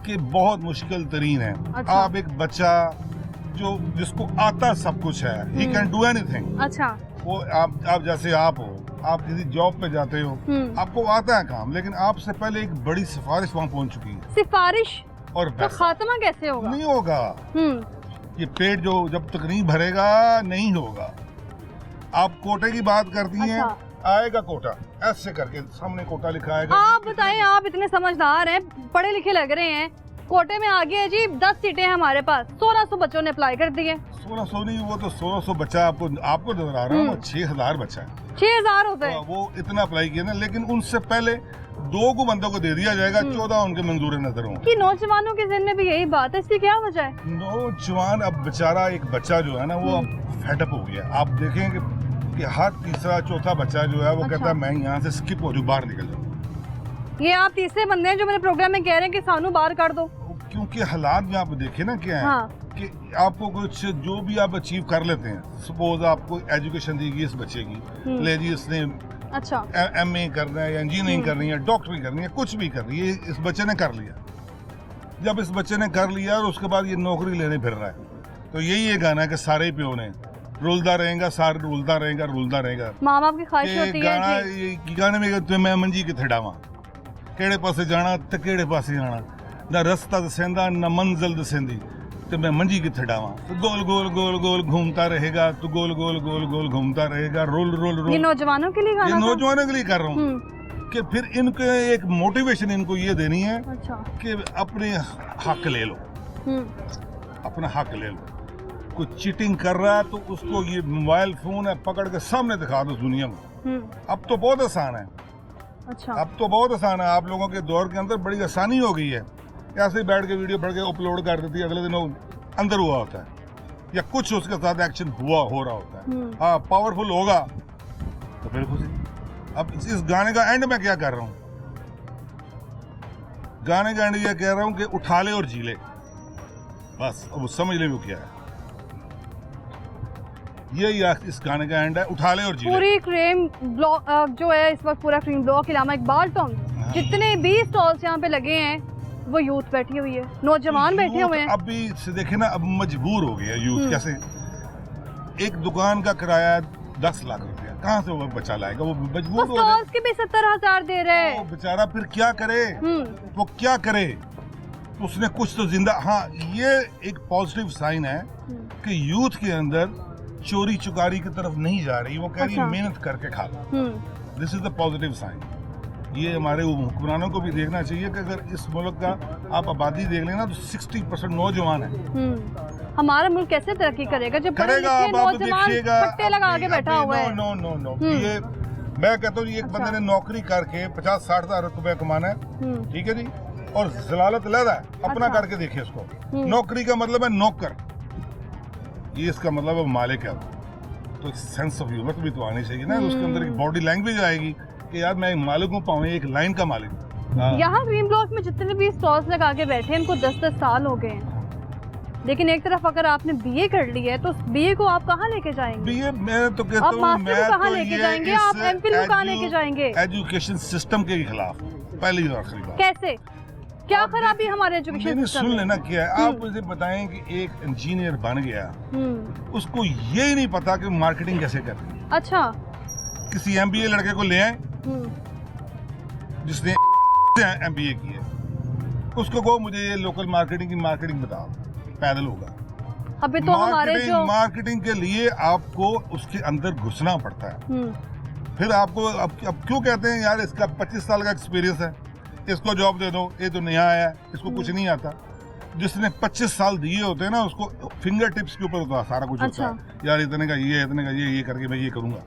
कि बहुत मुश्किल तरीन है। अच्छा। आप एक बच्चा जो जिसको आता सब कुछ है, ही कैन डू एनीथिंग। अच्छा, वो आप जैसे आप हो, आप किसी जॉब पे जाते हो, आपको आता है काम, लेकिन आपसे पहले एक बड़ी सिफारिश वहाँ पहुँच चुकी है। सिफारिश और तो खात्मा कैसे होगा? नहीं होगा। ये पेट जो जब तक नहीं भरेगा नहीं होगा। आप कोटे की बात करती हैं। अच्छा। आएगा कोटा, ऐसे करके सामने कोटा लिखा आएगा। आप बताएं, आप इतने समझदार हैं, पढ़े लिखे लग रहे हैं। कोटे में आगे है जी 10 सीटें हैं हमारे पास, 1600 बच्चों ने अप्लाई कर दिए। 1600 नहीं, वो तो 1600 बच्चा आपको नजर आ रहा है, वो 6000 बच्चा है। 6000 होते हैं। वो इतना अप्लाई किया ना, लेकिन उनसे पहले 2 को बंदों को दे दिया जाएगा, 14 उनके मंजूर नजर होंगे। कि नौजवानों के ज़हन में भी यही बात है, इसकी क्या वजह है? नौजवान अब बेचारा एक बच्चा जो है ना, वो अब फेडअप हो गया। आप देखेंगे कि हर तीसरा चौथा बच्चा जो है वो कहता है मैं यहाँ से स्किप हो जाऊँ, बाहर निकल जाऊँ। ये आप तीसरे बंदे हैं जो मेरे प्रोग्राम में कह रहे हैं कि सानू बाहर कर दो। क्योंकि हालात में आप देखे ना क्या है। हाँ। कि आपको कुछ जो भी आप अचीव कर लेते हैं, सपोज आपको एजुकेशन दी गई इस बच्चे की, ले जी इसने अच्छा MA करना है या इंजीनियरिंग करनी है, डॉक्टरी करनी है, कुछ भी करनी है, इस बच्चे ने कर लिया। जब इस बच्चे ने कर लिया और उसके बाद ये नौकरी लेने फिर रहा है, तो यही ये गाना है कि सारे प्यो ने रुलदा रहेगा, सारे रुलदा रहेगा, रुलदा रहेगा। माँ बाप की ख्वाहिश होती है गाना जी। ये गाने में कहते मैं मंजी किथे डावां, केड़े पासे जाना ते केड़े पासे जाना, ना रस्ता दसेंदा ना मंजिल दसेंदी, तो मैं मंजी किथे डावां। तो गोल गोल गोल गोल घूमता रहेगा, तो गोल गोल गोल गोल घूमता रहेगा, रोल रोल रोल। ये नौजवानों के लिए ये गाना था? नौजवानों के लिए कर रहा हूँ कि फिर इनको एक मोटिवेशन इनको ये देनी है अच्छा। कि अपने हक ले लो, अपना हक ले लो। कोई चीटिंग कर रहा है तो उसको ये मोबाइल फोन है पकड़ के सामने दिखा दो दुनिया में। अब तो बहुत आसान है। अच्छा। अब तो बहुत आसान है, आप लोगों के दौर के अंदर बड़ी आसानी हो गई है। ऐसे ही बैठ के वीडियो भर के अपलोड कर देती है, अगले दिन वो अंदर हुआ होता है या कुछ उसके साथ एक्शन हो रहा होता है। हाँ, पावरफुल होगा तो फिर खुशी। अब इस गाने का एंड में क्या कर रहा हूँ? गाने का एंड ये कह रहा हूँ कि उठा ले और जी ले, बस अब समझ ले वो क्या है। यही इस गाने का एंड है, उठा ले और जी ले। पूरी क्रीम ब्लॉक जो है इस वक्त पूरा क्रीम ब्लॉक इलामा इकबाल टाउन, जितने भी स्टॉल्स यहाँ पे लगे हैं वो यूथ बैठी हुई है, नौजवान बैठे हुए हैं। अभी से देखे ना, अब मजबूर हो गया यूथ। कैसे? एक दुकान का किराया 10 लाख रुपया, कहाँ से वो बचा लाएगा? वो मजबूर हो स्टॉल्स के भी 70,000 दे रहे हैं। वो बेचारा फिर क्या करे? वो क्या करे? उसने कुछ तो जिंदा। हाँ, ये एक पॉजिटिव साइन है कि यूथ के अंदर चोरी चुकारी की तरफ नहीं जा रही, वो कह रही है मेहनत करके खा लो। This is the positive sign. ये हमारे हुक्मरानों को भी देखना चाहिए कि अगर इस मुल्क का आप आबादी देख लेना तो 60% नौजवान है। हमारा मुल्क कैसे तरक्की करेगा जब पढ़े करेगा? लिखे आप नौजवान देखिएगा, पट्टे लगा के बैठा हुआ है। नो नो नो नो, ये मैं कहता हूँ एक बंदे ने नौकरी करके 50-60 हजार रुपए कमाना है, ठीक है जी, और जलालत लहरा है अपना अच्छा। करके देखिए इसको। नौकरी का मतलब है नौकर, ये इसका मतलब है मालिक है। तो सेंस ऑफ ह्यूमर भी तो आनी चाहिए ना, उसके अंदर एक बॉडी लैंग्वेज आएगी कि यार मैं मालिक हूँ, पाऊँ एक लाइन का मालिक हूँ। यहाँ ग्रीन ब्लॉक में जितने भी स्टॉल्स लगा के बैठे हैं इनको 10-10 साल हो गए हैं, लेकिन एक तरफ अगर आपने बीए कर ली है तो बीए को आप कहाँ लेके जाएंगे? बीए मैं तो कहता आप हूँ मास्टर को कहाँ तो लेके ये जाएंगे? आप एमफिल को कहाँ लेके जाएंगे? एजुकेशन सिस्टम के खिलाफ पहली और आखिरी बात। कैसे? क्या खराबी हमारे एजुकेशन मैंने सिस्टम सुन में? लेना क्या है, आप मुझे बताएं कि एक इंजीनियर बन गया, उसको ये ही नहीं पता कि मार्केटिंग कैसे करनी है। अच्छा। किसी एमबीए लड़के को ले आए जिसने एमबीए की है, उसको कहो मुझे ये लोकल मार्केटिंग की मार्केटिंग बताओ, पैदल होगा। अभी तो हमारे जो मार्केटिंग के लिए आपको उसके अंदर घुसना पड़ता है। फिर आपको अब क्यों कहते हैं यार इसका 25 साल का एक्सपीरियंस है, इसको जॉब दे दो, ये तो नया आया है, इसको कुछ नहीं आता। जिसने 25 साल दिए होते हैं ना उसको फिंगर टिप्स के ऊपर होता है सारा कुछ। अच्छा। होता है यार इतने का ये करके मैं ये करूंगा।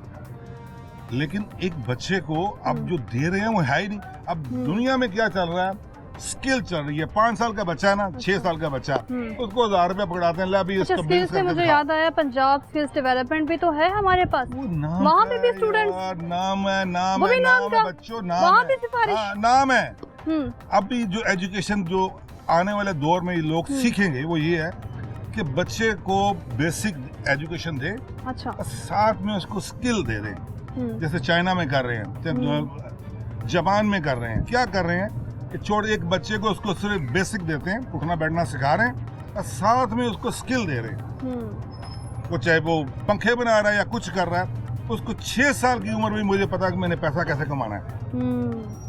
लेकिन एक बच्चे को अब जो दे रहे हैं वो है ही नहीं। अब दुनिया में क्या चल रहा है, स्किल चल रही है। 5 साल का बच्चा है ना, 6 साल का बच्चा, उसको 1000 रुपया पकड़ाते हैं, ला अभी अच्छा, इसका बिल स्किल्स से करके मुझे दिखाओ। याद आया पंजाब स्किल्स डेवलपमेंट भी तो है हमारे पास, वो नाम वहाँ क्या पे भी है स्टूडेंट्स, यार? नाम है, नाम वो भी है, नाम नाम का? है बच्चों, नाम वहाँ है। भी सिफारिश? हाँ, नाम है। अभी जो एजुकेशन जो आने वाले दौर में ये लोग सीखेंगे वो ये है कि बच्चे को बेसिक एजुकेशन दे, अच्छा, और साथ में उसको स्किल दे दें। जैसे चाइना में कर रहे हैं, जापान में कर रहे हैं। क्या कर रहे हैं कि छोड़ एक बच्चे को उसको सिर्फ बेसिक देते हैं, उठना बैठना सिखा रहे हैं, और साथ में उसको स्किल दे रहे हैं। वो चाहे वो पंखे बना रहा है या कुछ कर रहा है, उसको 6 साल की उम्र में मुझे पता कि मैंने पैसा कैसे कमाना है।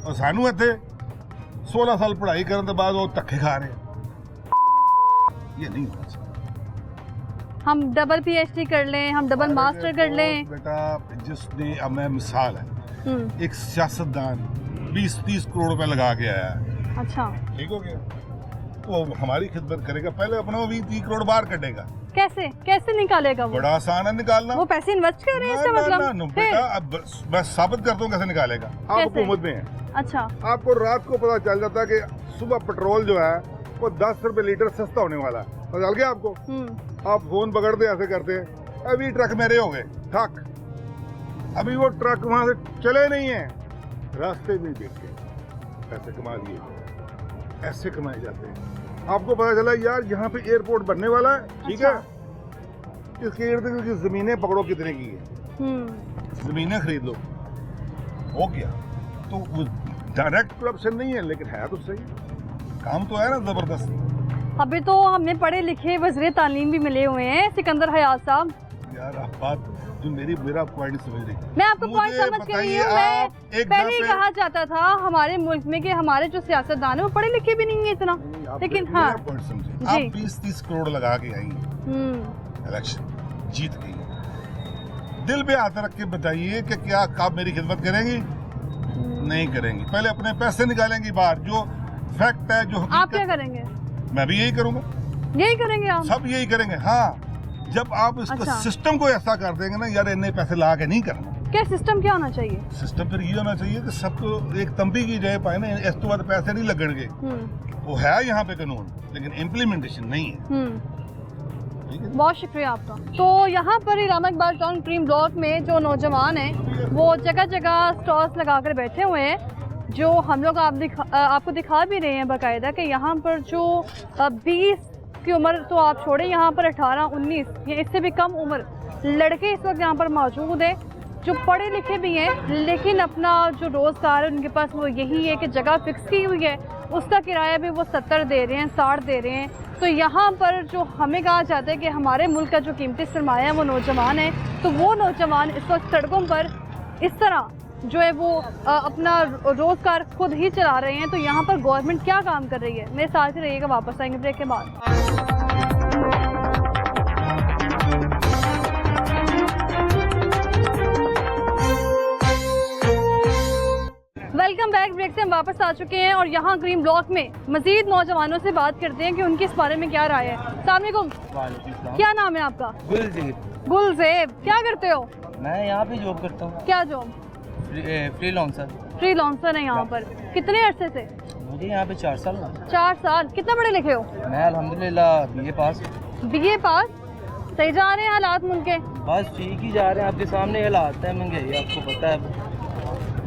और सानू थे 16 साल पढ़ाई करने के बाद वो धक्के खा रहे हैं। ये नहीं होना चाहिए। हम डबल पीएचडी कर लें, हम डबल मास्टर कर लें। बेटा जिसने, अब मैं मिसाल है, एक सियासतदान 20-30 करोड़ रुपए लगा के आया है, अच्छा, ठीक हो गया, वो हमारी खिदमत करेगा, पहले अपना 20-30 करोड़ बाहर कटेगा। कैसे कैसे निकालेगा वो? बड़ा आसान है निकालना। वो पैसे इन्वेस्ट कर रहे हैं इसका मतलब? बेटा अब मैं साबित करता हूँ कैसे निकालेगा। आप कैसे? हुकूमत में है, अच्छा, आपको रात को पता चल जाता है कि सुबह पेट्रोल जो है वो 10 रुपए लीटर सस्ता होने वाला है, पता चल गया आपको। आप फोन पकड़ते ऐसे करते, अभी ट्रक मेरे हो गए ठक, अभी वो ट्रक वहां से चले नहीं है, रास्ते में देख के पैसे कमा लिए, ऐसे कमाए जाते हैं। आपको पता चला यार यहाँ पे एयरपोर्ट बनने वाला है, ठीक है, इसके इर्द गिर्द की जमीनें पकड़ो कितने की है, जमीनें खरीद लो, हो गया। तो वो डायरेक्ट करप्शन नहीं है, लेकिन है तो सही, काम तो है ना जबरदस्त। अभी तो हमें पढ़े लिखे वज़ीर तालीम भी मिले हुए हैं, सिकंदर हयात साहब। यार आप बात जो मेरा पॉइंट समझ रही, मैं आपको पॉइंट मुझे समझ के नहीं बताइए, हूँ। मैं आप एक पहले ही दफे- कहा जाता था हमारे मुल्क में कि हमारे जो सियासतदान है वो पढ़े लिखे भी नहीं है इतना, लेकिन हाँ पॉइंट समझे, जी। आप 20-30 करोड़ लगा के आई, इलेक्शन जीत गई, दिल पे हाथ रख के बताइए कि क्या आप मेरी खिदमत करेंगी? नहीं करेंगी। पहले अपने पैसे निकालेंगी बाहर, जो फैक्ट है, जो आप क्या हकीकत, करेंगे? मैं भी यही करूंगा, यही करेंगे आप? सब यही करेंगे। हाँ, जब आप इसको अच्छा। सिस्टम को ऐसा कर देंगे ना, यार इतने पैसे ला के नहीं करना। क्या सिस्टम क्या होना चाहिए? सिस्टम फिर ये होना चाहिए कि सबको एक तंबी की जाए पाए ना, इस तो बाद पैसे नहीं लगणगे। वो है यहाँ पे कानून, लेकिन इम्प्लीमेंटेशन नहीं है। ठीक है? बहुत शुक्रिया आपका। तो यहाँ पर इलामा इकबाल टाउन ग्रीन ब्लॉक में जो नौजवान हैं वो जगह जगह स्टॉल्स लगाकर बैठे हुए हैं, जो हम लोग आपको दिखा भी रहे हैं बाकायदा कि यहाँ पर जो 20 की उम्र तो आप छोड़ें, यहाँ पर 18-19 या इससे भी कम उम्र लड़के इस वक्त यहाँ पर मौजूद हैं, जो पढ़े लिखे भी हैं, लेकिन अपना जो रोज़गार है उनके पास वो यही है कि जगह फिक्स की हुई है, उसका किराया भी वो 70 दे रहे हैं, 60 दे रहे हैं। तो यहाँ पर जो हमें कहा जाता है कि हमारे मुल्क का जो कीमती सरमाया है वो नौजवान है, तो वो नौजवान इस वक्त सड़कों पर इस तरह जो है वो अपना रोज़गार खुद ही चला रहे हैं। तो यहाँ पर गवर्नमेंट क्या काम कर रही है? मेरे साथ ही रहिएगा, वापस आएंगे ब्रेक के बाद। Welcome back. ब्रेक से हम वापस आ चुके हैं और यहाँ ग्रीन ब्लॉक में मजीद नौजवानों से बात करते हैं कि उनकी इस बारे में क्या राय है। अस्सलाम वालेकुम, क्या नाम है आपका? गुलजेब। क्या करते हो? मैं यहाँ पे जॉब करता हूँ। क्या जॉब? फ्रीलांसर। फ्रीलांसर है यहाँ पर। कितने अरसे से? मुझे यहाँ पे 4 साल हुआ। 4 साल। कितना पढ़े लिखे हो? मैं अल्हम्दुलिल्लाह बीए पास। बीए पास। सही जा रहे हैं हालात मुल्क के? बस ठीक ही जा रहे हैं, आपके सामने हालात है, महंगाई आपको पता है।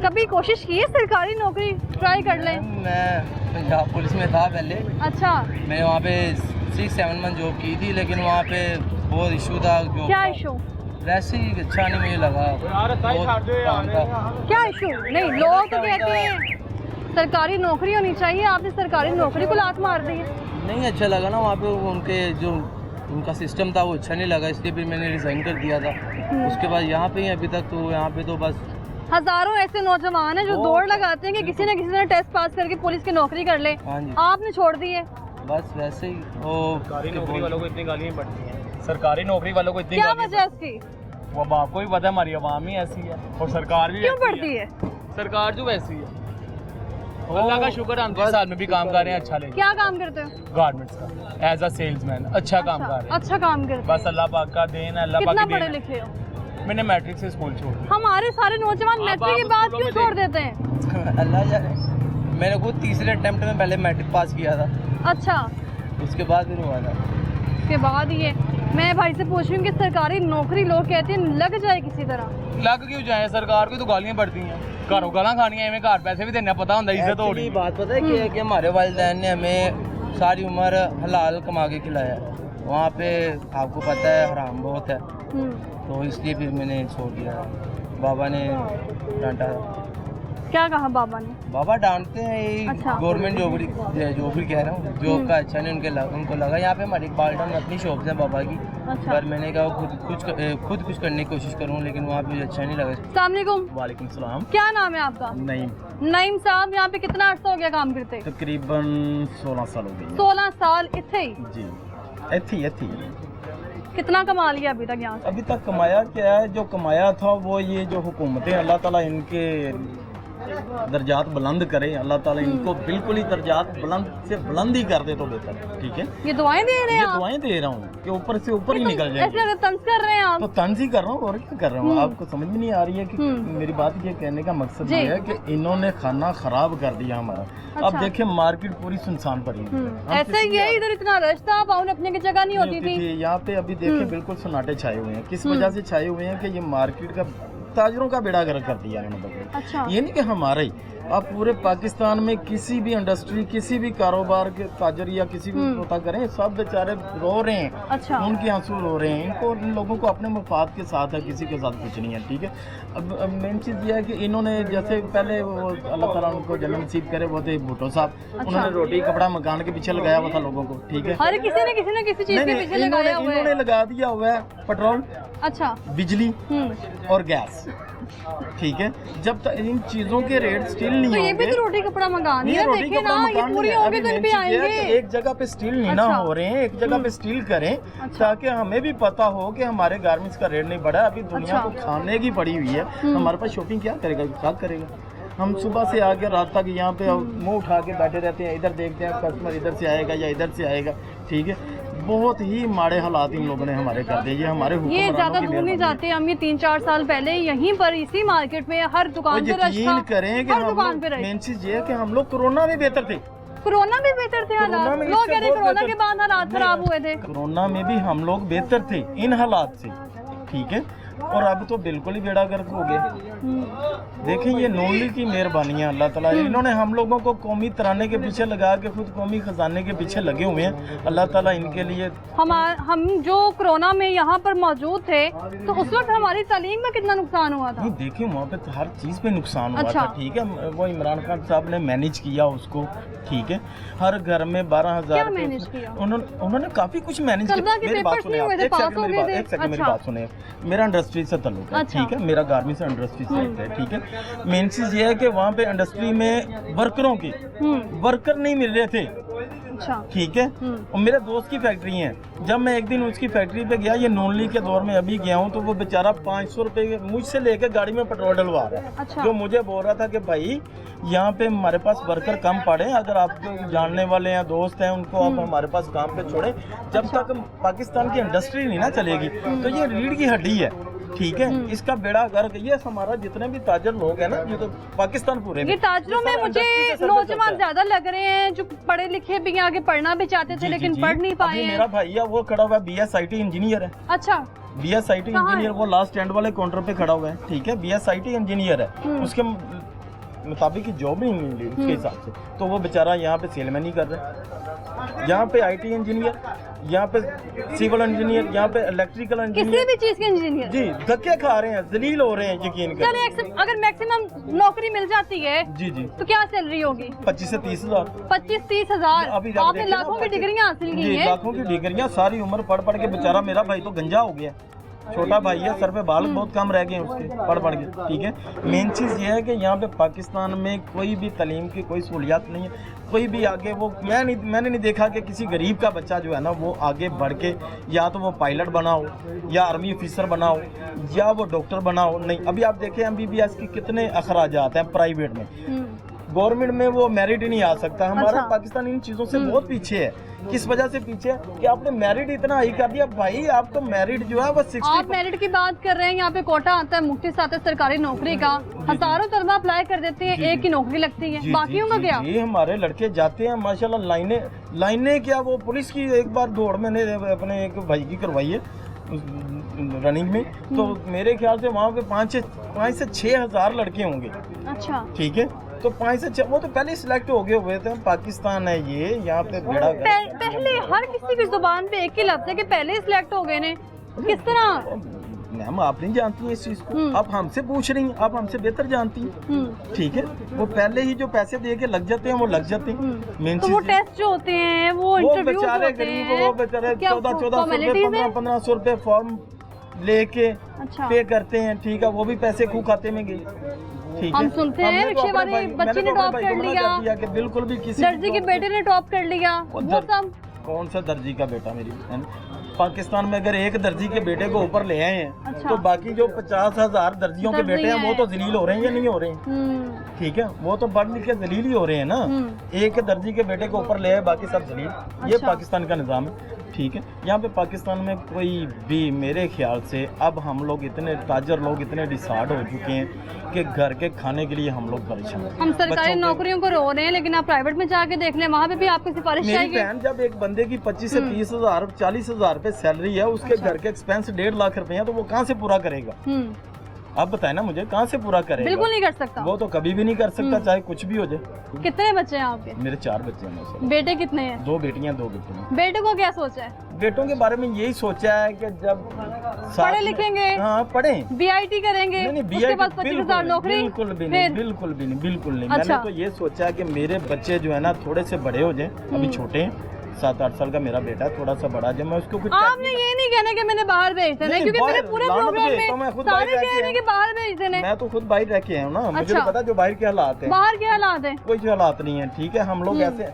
कभी कोशिश की है सरकारी नौकरी ट्राई कर लें? मैं पंजाब पुलिस में था पहले। अच्छा। मैं वहाँ पे 6-7 मंथ जॉब की थी, लेकिन वहाँ पे बहुत इशू था। जॉब क्या इशू? वैसे ही अच्छा नहीं मुझे लगा। क्या इशू? नहीं, लोग तो कहते हैं सरकारी नौकरी होनी चाहिए, आपने सरकारी नौकरी को लात मार दी है। नहीं अच्छा लगा ना वहाँ पे, उनके जो उनका सिस्टम था वो अच्छा नहीं लगा, इसलिए फिर मैंने रिज़ाइन कर दिया था। उसके बाद यहाँ पे ही अभी तक तो यहाँ पे तो बस हजारों ऐसे नौजवान हैं जो दौड़ लगाते हैं कि किसी न किसी ने टेस्ट पास करके पुलिस की नौकरी कर ले। हाँ जी। आपने छोड़ दी है? बस वैसे ही वो सरकारी नौकरी वालों को इतनी गालियाँ पड़ती हैं। सरकारी नौकरी वालों को इतनी क्या गालियाँ वजह इसकी? वो अब आपको भी पता है, हमारी आवाम ही ऐसी है और सरकार भी क्यों ऐसी पड़ती है? सरकार जो वैसी है। अल्लाह का शुक्र हम 3 साल में भी काम कर रहे हैं, अच्छा ले। क्या काम करते हो? गारमेंट्स का एज अ सेल्समैन अच्छा काम कर रहे हैं। अच्छा काम करते बस अल्लाह पाक का देन है, अल्लाह पाक कितना की पढ़े देन है। लिखे हो? मैंने मैट्रिक से स्कूल छोड़ दिया। हमारे सारे नौजवान मैट्रिक के बाद क्यों छोड़ देते हैं? अल्लाह जाने। मैंने खुद तीसरे अटेम्प्ट में पहले मैट्रिक पास किया था, अच्छा, उसके बाद फिर हुआ था। उसके बाद ये मैं भाई से पूछ रही हूँ कि सरकारी नौकरी लोग कहते हैं लग जाए किसी तरह। लग क्यों जाए, सरकार की तो गालियाँ पड़ती हैं, घरों गाला खानी है, हमें घर पैसे भी देने पता होता है, इज्जत हो रही Actually बात पता है क्या है कि हमारे वालिदैन ने हमें सारी उम्र हलाल कमा के खिलाया है। वहाँ पे आपको पता है हराम बहुत है, तो इसलिए फिर मैंने छोड़ दिया। बाबा ने डांटा। क्या कहा बाबा ने? बाबा डांटते हैं, अच्छा। गवर्नमेंट जॉब ही कह रहा हूँ, जॉब का अच्छा नहीं उनको लगा। यहाँ पे हमारी बाल्टन अपनी शॉप है बाबा की, अच्छा। पर मैंने कहा खुद कुछ करने की कोशिश करूँ, लेकिन वहाँ पे मुझे अच्छा नहीं लगा। अस्सलाम वालेकुम, वालेकुम सलाम। क्या नाम है आपका? नहीं, नईम साहब, यहाँ पे कितना अर्सा हो गया काम करते? तकरीबन 16 साल हो गए। 16 साल इत्थे ही? जी, एथी कितना कमा लिया अभी तक यहाँ से? अभी तक कमाया क्या है, जो कमाया था वो ये जो हुकूमतें, अल्लाह ताला इनके दर्जात बुलंद करे, अल्लाह ताला इनको बिल्कुल ही दर्जात बुलंद से बुलंद ही कर दे तो बेहतर है। ठीक है, ये दुआएं दे रहे हैं ये आप? दुआएं दे रहा हूँ कि ऊपर से ऊपर ही तो निकल ऐसे जाएंगे। अगर तंज कर रहे हैं आप तो तंज ही कर रहा हूँ और क्या कर रहा हूँ, आपको समझ में नहीं आ रही है कि मेरी बात ये कहने का मकसद ये है कि इन्होंने खाना खराब कर दिया हमारा। अच्छा। अब देखिए मार्केट पूरी सुनसान पड़ी है। हम ऐसे ही है, इधर इतना रश था, पाउन अपने की जगह नहीं होती थी। यहाँ पे अभी देखिए बिल्कुल सन्नाटे छाए हुए हैं। किस वजह से छाए हुए हैं कि ये मार्केट का ताजरों का बेड़ा गर्क कर दिया इन्होंने। अच्छा। ये नहीं कि हमारा ही, आप पूरे पाकिस्तान में किसी भी इंडस्ट्री, किसी भी कारोबार के ताजर या किसी भी पता करें, सब बेचारे रो रहे हैं। अच्छा। उनके आंसू रो रहे हैं। इनको इन लोगों को अपने मफाद के साथ है, किसी के साथ कुछ नहीं है। ठीक है, अब मेन चीज़ ये है कि इन्होंने जैसे पहले वो अल्लाह ताला उनको जन्म नसीब करे, वो थे भुट्टो साहब। उन्होंने रोटी कपड़ा मकान के पीछे लगाया हुआ था लोगों को। ठीक है, हर किसी ने किसी चीज के पीछे लगाया हुआ इन्होंने है। लगा दिया हुआ है पेट्रोल, अच्छा। बिजली और गैस। ठीक है, जब तक इन चीजों के रेट स्टिल नहीं तो ये भी होंगे, तो रोटी कपड़ा मकान ये है, रोटी देखिए कपड़ा ना, ये मकान पूरी नहीं है। होगी तो अभी इन पे main चीज़ ये है आएंगे। कि एक जगह पे स्टील नहीं ना अच्छा। हो रहे हैं, एक जगह पे स्टील करें, ताकि हमें भी पता हो कि हमारे गारमेंट्स का रेट नहीं बढ़ा। अभी दुनिया अच्छा। को खाने की पड़ी हुई है, हमारे पास शॉपिंग क्या करेगा, क्या करेगा। हम सुबह से आके रात तक यहाँ पे मुंह उठा के बैठे रहते हैं, इधर देखते हैं कस्टमर इधर से आएगा या इधर से आएगा। ठीक है, बहुत ही माड़े हालात इन लोगों ने हमारे कर दिए। ये हमारे ये हुक्मरानों ज्यादा की दूर नहीं मेहरबानी है। जाते, हम ये 3-4 साल पहले यहीं पर इसी मार्केट में हर दुकान पे रश यकीन था, करें कि हर हम दुकान पे रश। मेन चीज ये है कि हम लोग कोरोना में बेहतर थे। कोरोना में बेहतर थे कोरोना हालात, में लोग इससे कह रहे बहुत कोरोना बेहतर- के बाद हालात खराब हुए थे। कोरोना में भी हम लोग बेहतर थे इन हालात से। ठीक है, और अब तो बिल्कुल ही बेड़ा गर्क हो गए। देखें, ये नून लीग की मेहरबानी है अल्लाह ताला, इन्होंने हम लोगों को कौमी तराने के पीछे लगा के खुद कौमी खजाने के पीछे लगे हुए हैं। अल्लाह ताला इनके लिए। हम जो कोरोना में यहाँ पर मौजूद थे तो उस वक्त हमारी तालीम में कितना नुकसान हुआ था? नहीं देखिए, वहाँ पे तो हर चीज़ पे नुकसान हुआ अच्छा। था। ठीक है, वो इमरान खान साहब ने मैनेज किया उसको। ठीक है, हर घर में 12,000 क्या मैनेज किया? उन्होंने काफ़ी कुछ मैनेज कर्जा किया। के मेरी बात पेपर्स सुने नहीं आप, हुए थे, एक पास सेकंड हो मेरी गए बात, थे। एक सेकंड मेरी अच्छा। बात सुने। मेरा इंडस्ट्री से ताल्लुक है। अच्छा। ठीक है, मेरा गारमेंट्स और इंडस्ट्री से है। ठीक है, मेन चीज़ ये है कि वहाँ पे इंडस्ट्री में वर्करों के वर्कर नहीं मिल रहे थे। अच्छा। ठीक है। और मेरे दोस्त की फैक्ट्री है। जब मैं एक दिन उसकी फैक्ट्री पे गया, ये नॉनली के दौर में अभी गया हूँ, तो वो बेचारा 500 रुपए मुझसे लेकर गाड़ी में पेट्रोल डलवा रहा है। अच्छा। जो मुझे बोल रहा था कि भाई यहाँ पे हमारे पास वर्कर कम पड़े, अगर आपके जानने वाले हैं, दोस्त हैं, उनको आप हमारे पास काम पे छोड़े। जब तक पाकिस्तान की इंडस्ट्री नहीं ना चलेगी तो ये रीढ़ की हड्डी है। ठीक है, इसका बेड़ा गर्क। ये हमारा जितने भी ताजर लोग हैं ना, ये तो पाकिस्तान पूरे ये ताजरों में मुझे नौजवान ज्यादा लग रहे हैं जो पढ़े लिखे भी, आगे पढ़ना भी चाहते थे लेकिन पढ़ नहीं पाए मेरा भाई है वो खड़ा हुआ है, BSIT इंजीनियर है। अच्छा। BSIT इंजीनियर, वो लास्ट स्टैंड वाले काउंटर पे खड़ा हुआ है। ठीक है, BSIT इंजीनियर है, उसके मुताबिक की जॉब नहीं मिली उसके हिसाब से, तो वो बेचारा यहाँ पे सेलमैन ही कर रहा है। यहाँ पे IT इंजीनियर, यहाँ पे सिविल इंजीनियर, यहाँ पे इलेक्ट्रिकल इंजीनियर, किसी भी चीज के इंजीनियर जी धक्के खा रहे हैं, जलील हो रहे हैं। यकीन करें, चलिए अगर मैक्सिमम नौकरी मिल जाती है जी जी, तो क्या सैलरी होगी? 25 से 30 हजार। 25-30 हजार। अभी जब आपने देखें ना, लाखों की डिग्रियां हासिल की जी, हैं। लाखों की डिग्रियां, सारी उम्र पढ़ पढ़ के बेचारा मेरा भाई तो गंजा हो गया। छोटा भाई है, सर पे बाल बहुत कम रह गए हैं उसके पढ़ पढ़ के। ठीक है, मेन चीज़ ये है कि यहाँ पे पाकिस्तान में कोई भी तालीम की कोई सहूलियात नहीं है, कोई भी आगे वो मैंने नहीं देखा कि किसी गरीब का बच्चा जो है ना वो आगे बढ़ के या तो वो पायलट बनाओ या आर्मी ऑफिसर बनाओ या वो डॉक्टर बनाओ। नहीं, अभी आप देखें MBBS के कितने अखराजात हैं प्राइवेट में, गवर्नमेंट में वो मेरिट ही नहीं आ सकता। हमारा पाकिस्तान इन चीज़ों से बहुत पीछे है। किस वजह से पीछे है कि आपने मेरिट इतना हाई कर दिया भाई, आपको मेरिट जो है वो 60। आप मेरिट की बात कर रहे हैं, यहाँ पे कोटा आता है, मुफ्त आता है सरकारी नौकरी का, हजारों तलबा अप्लाई कर देते हैं, एक ही नौकरी लगती है, बाकियों का क्या? ये हमारे लड़के जाते हैं माशाल्लाह, लाइनें क्या, वो पुलिस की एक बार दौड़ मैंने अपने एक भाई की करवाई है रनिंग में, तो मेरे ख्याल से वहाँ पे 5 से 6 हजार लड़के होंगे। अच्छा। ठीक है, तो 5 से 6 वो तो पहले सिलेक्ट हो गए हुए थे। पाकिस्तान है ये, यहाँ पे बेड़ा पहले हर किसी की जुबान पे एक ही लफ्ज है कि पहले ही सिलेक्ट हो गए ने। किस तरह? मैम आप नहीं जानती है इस चीज को, आप हमसे पूछ रही हैं, आप हमसे बेहतर जानती हैं। ठीक है, वो पहले ही जो पैसे दे के लग जाते हैं वो लग जाते हैं। मेन तो वो टेस्ट जो होते हैं, वो इंटरव्यू बेचारे गरीब, वो बेचारे 1400-1500 रुपए फॉर्म लेके पे करते हैं। ठीक है, वो भी पैसे खूब खाते में गए। ठीक है, हम सुनते हैं रिक्शे वाले बच्चे ने टॉप कर लिया कि बिल्कुल भी किसी दर्जी के बेटे ने टॉप कर लिया। वो सब कौन सा दर्जी का बेटा? मेरी बहन, पाकिस्तान में अगर एक दर्जी के बेटे को ऊपर ले आए हैं, अच्छा। तो बाकी जो 50,000 दर्जियों के बेटे हैं वो तो जलील हो रहे हैं या नहीं हो रहे हैं? ठीक है, वो तो पढ़ लिख के जलील ही हो रहे हैं ना। एक दर्जी के बेटे को ऊपर ले आए, बाकी सब जलील। ये पाकिस्तान का निज़ाम है। ठीक है, यहाँ पे पाकिस्तान में कोई भी, मेरे ख्याल से अब हम लोग इतने ताजर लोग इतने डिसार्ड हो चुके हैं कि घर के खाने के लिए हम लोग परेशान हैं। हम सरकारी नौकरियों को रो रहे हैं, लेकिन आप प्राइवेट में जाके देख लें, वहाँ पे भी आपकी सिफारिश मेरी आएगी। बहन, जब एक बंदे की 25 से 30 हजार 40 हजार रुपए सैलरी है, उसके घर के एक्सपेंस 1.5 लाख रुपए हैं, तो वो कहाँ से पूरा करेगा? आप बताएं ना मुझे, कहाँ से पूरा करेगा? बिल्कुल नहीं कर सकता। वो तो कभी भी नहीं कर सकता, चाहे कुछ भी हो जाए। कितने बच्चे हैं आपके? मेरे 4 बच्चे हैं। बेटे कितने हैं? 2 बेटियां 2 बेटे हैं। बेटे को क्या सोचा है? बेटों के बारे में यही सोचा है कि जब पढ़े लिखेंगे, हाँ पढ़े, BIT करेंगे, उसके बाद 25,000 नौकरी। बिल्कुल भी नहीं, बिल्कुल भी नहीं, बिल्कुल नहीं। मैंने तो ये सोचा है कि मेरे बच्चे जो है ना थोड़े से बड़े हो जाए, अभी छोटे हैं, 7-8 साल का मेरा बेटा, थोड़ा सा बड़ा जब मैं उसको कुछ। आपने ये नहीं कहना कि मैंने बाहर भेज देना, क्योंकि मेरे पूरे प्रोग्राम में सारे कह रहे कि बाहर भेज देने। मैं तो खुद बाहर रह के आया हूँ ना, मुझे तो पता जो बाहर के हालात है। बाहर के हालात है? कोई हालात नहीं है। ठीक है, हम लोग ऐसे,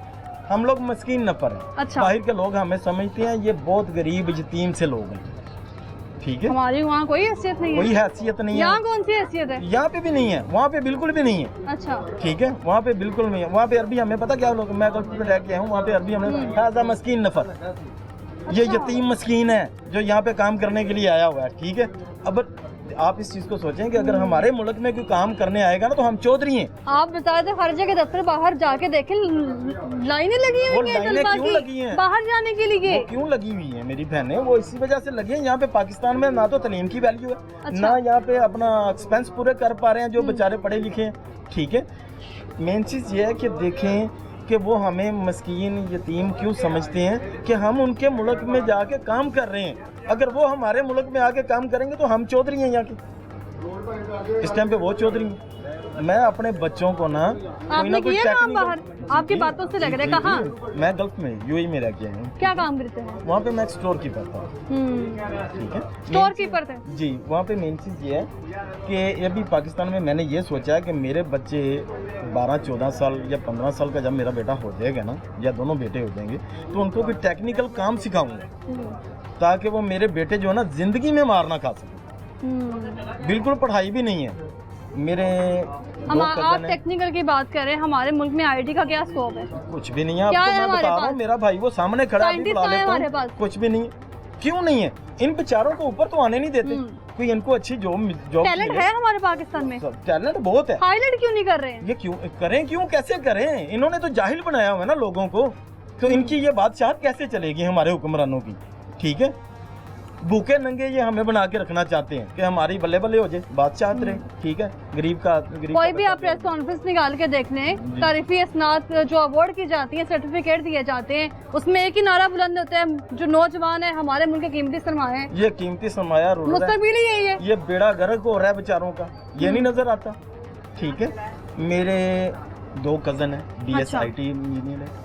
हम लोग मस्कीन नफर हैं। अच्छा। बाहर के लोग हमें समझते हैं ये बहुत गरीब यतीम से लोग हैं। ठीक है, हमारी वहाँ कोई हैसियत नहीं है। कोई हैसियत नहीं है। यहाँ कौन सी हैसियत है? यहाँ पे भी नहीं है, वहाँ पे बिल्कुल भी नहीं है। अच्छा। ठीक है, वहाँ पे बिल्कुल नहीं है। वहाँ पे अरबी हमें पता क्या लोग, मैं गल्फ पे रह के आया हूँ, वहाँ पे अरबी हमें हाज़ा मस्कीन नफर, ये यतीम मस्कीन है जो यहाँ पे काम करने के लिए आया हुआ है। ठीक है, अब आप इस चीज को सोचें कि अगर हमारे मुल्क में कोई काम करने आएगा ना तो हम चौधरी हैं। आप बता दें, हर जगह दफ्तर बाहर जाके देखें, लाइनें लगी हुई हैं, क्यों लगी हैं बाहर जाने के लिए? वो क्यों लगी हुई है मेरी बहनें? वो इसी वजह से लगी है। यहाँ पे पाकिस्तान में ना तो तालीम की वैल्यू है, अच्छा। ना यहाँ पे अपना एक्सपेंस पूरे कर पा रहे हैं जो बेचारे पढ़े लिखे हैं। ठीक है, मेन चीज ये है कि देखें कि वो हमें मस्कीन यतीम क्यों समझते हैं कि हम उनके मुल्क में जाके काम कर रहे हैं। अगर वो हमारे मुल्क में आके काम करेंगे तो हम चौधरी हैं यहाँ के, इस टाइम पे वो चौधरी हैं। मैं अपने बच्चों को ना आपने किए काम बाहर? आपकी बातों से लग रहा है। कहाँ? मैं गल्फ में यूएई में रह गया हूँ। क्या काम करते हैं? वहाँ पे मैं स्टोर कीपर था। ठीक है, स्टोर कीपर थे जी। वहाँ पे मेन चीज़ ये है कि अभी पाकिस्तान में मैंने ये सोचा है कि मेरे बच्चे 12-14 साल या 15 साल का जब मेरा बेटा हो जाएगा ना, या दोनों बेटे हो जाएंगे, तो उनको कोई टेक्निकल काम सिखाऊंगा ताकि वो मेरे बेटे जो है ना जिंदगी में मार ना खा सके। बिल्कुल पढ़ाई भी नहीं है। मेरे हम आप टेक्निकल की बात कर रहे हैं, हमारे मुल्क में आईटी का क्या स्कोप है? कुछ भी नहीं है। क्या आपको है मैं हमारे बता रहा हूँ, पास? मेरा भाई वो सामने खड़ा है, अभी साइंटिस्ट बुला है लेता हमारे हूँ। पास। कुछ भी नहीं है। क्यों नहीं है? इन बेचारों को ऊपर तो आने नहीं देते। कोई इनको अच्छी जॉब टैलेंट है हमारे पाकिस्तान में, टैलेंट बहुत है। हाईलाइट क्यों नहीं कर रहे हैं? ये क्यों करें? क्यों कैसे करें? इन्होंने तो जाहिल बनाया हुआ है ना लोगों को, तो इनकी ये बादशाहत कैसे चलेगी हमारे हुक्मरानों की? ठीक है, भूखे नंगे ये हमें बना के रखना चाहते हैं कि हमारी बल्ले बल्ले हो जाए, बादशाहत रहे। ठीक है, गरीब कोई भी आप प्रेस कॉन्फ्रेंस निकाल के देख लें, तारीफी असनाद जो अवार्ड की जाती है, सर्टिफिकेट दिए जाते हैं, उसमें एक ही नारा बुलंद होता है, जो नौजवान है हमारे मुल्क के कीमती सरमाया है। ये कीमती सरमाया मुस्तकबिल ही यही है। ये बेड़ा गर्क हो रहा है बेचारों का, ये नहीं नजर आता। ठीक है, मेरे 2 कजन है, BS IT इंजीनियर है,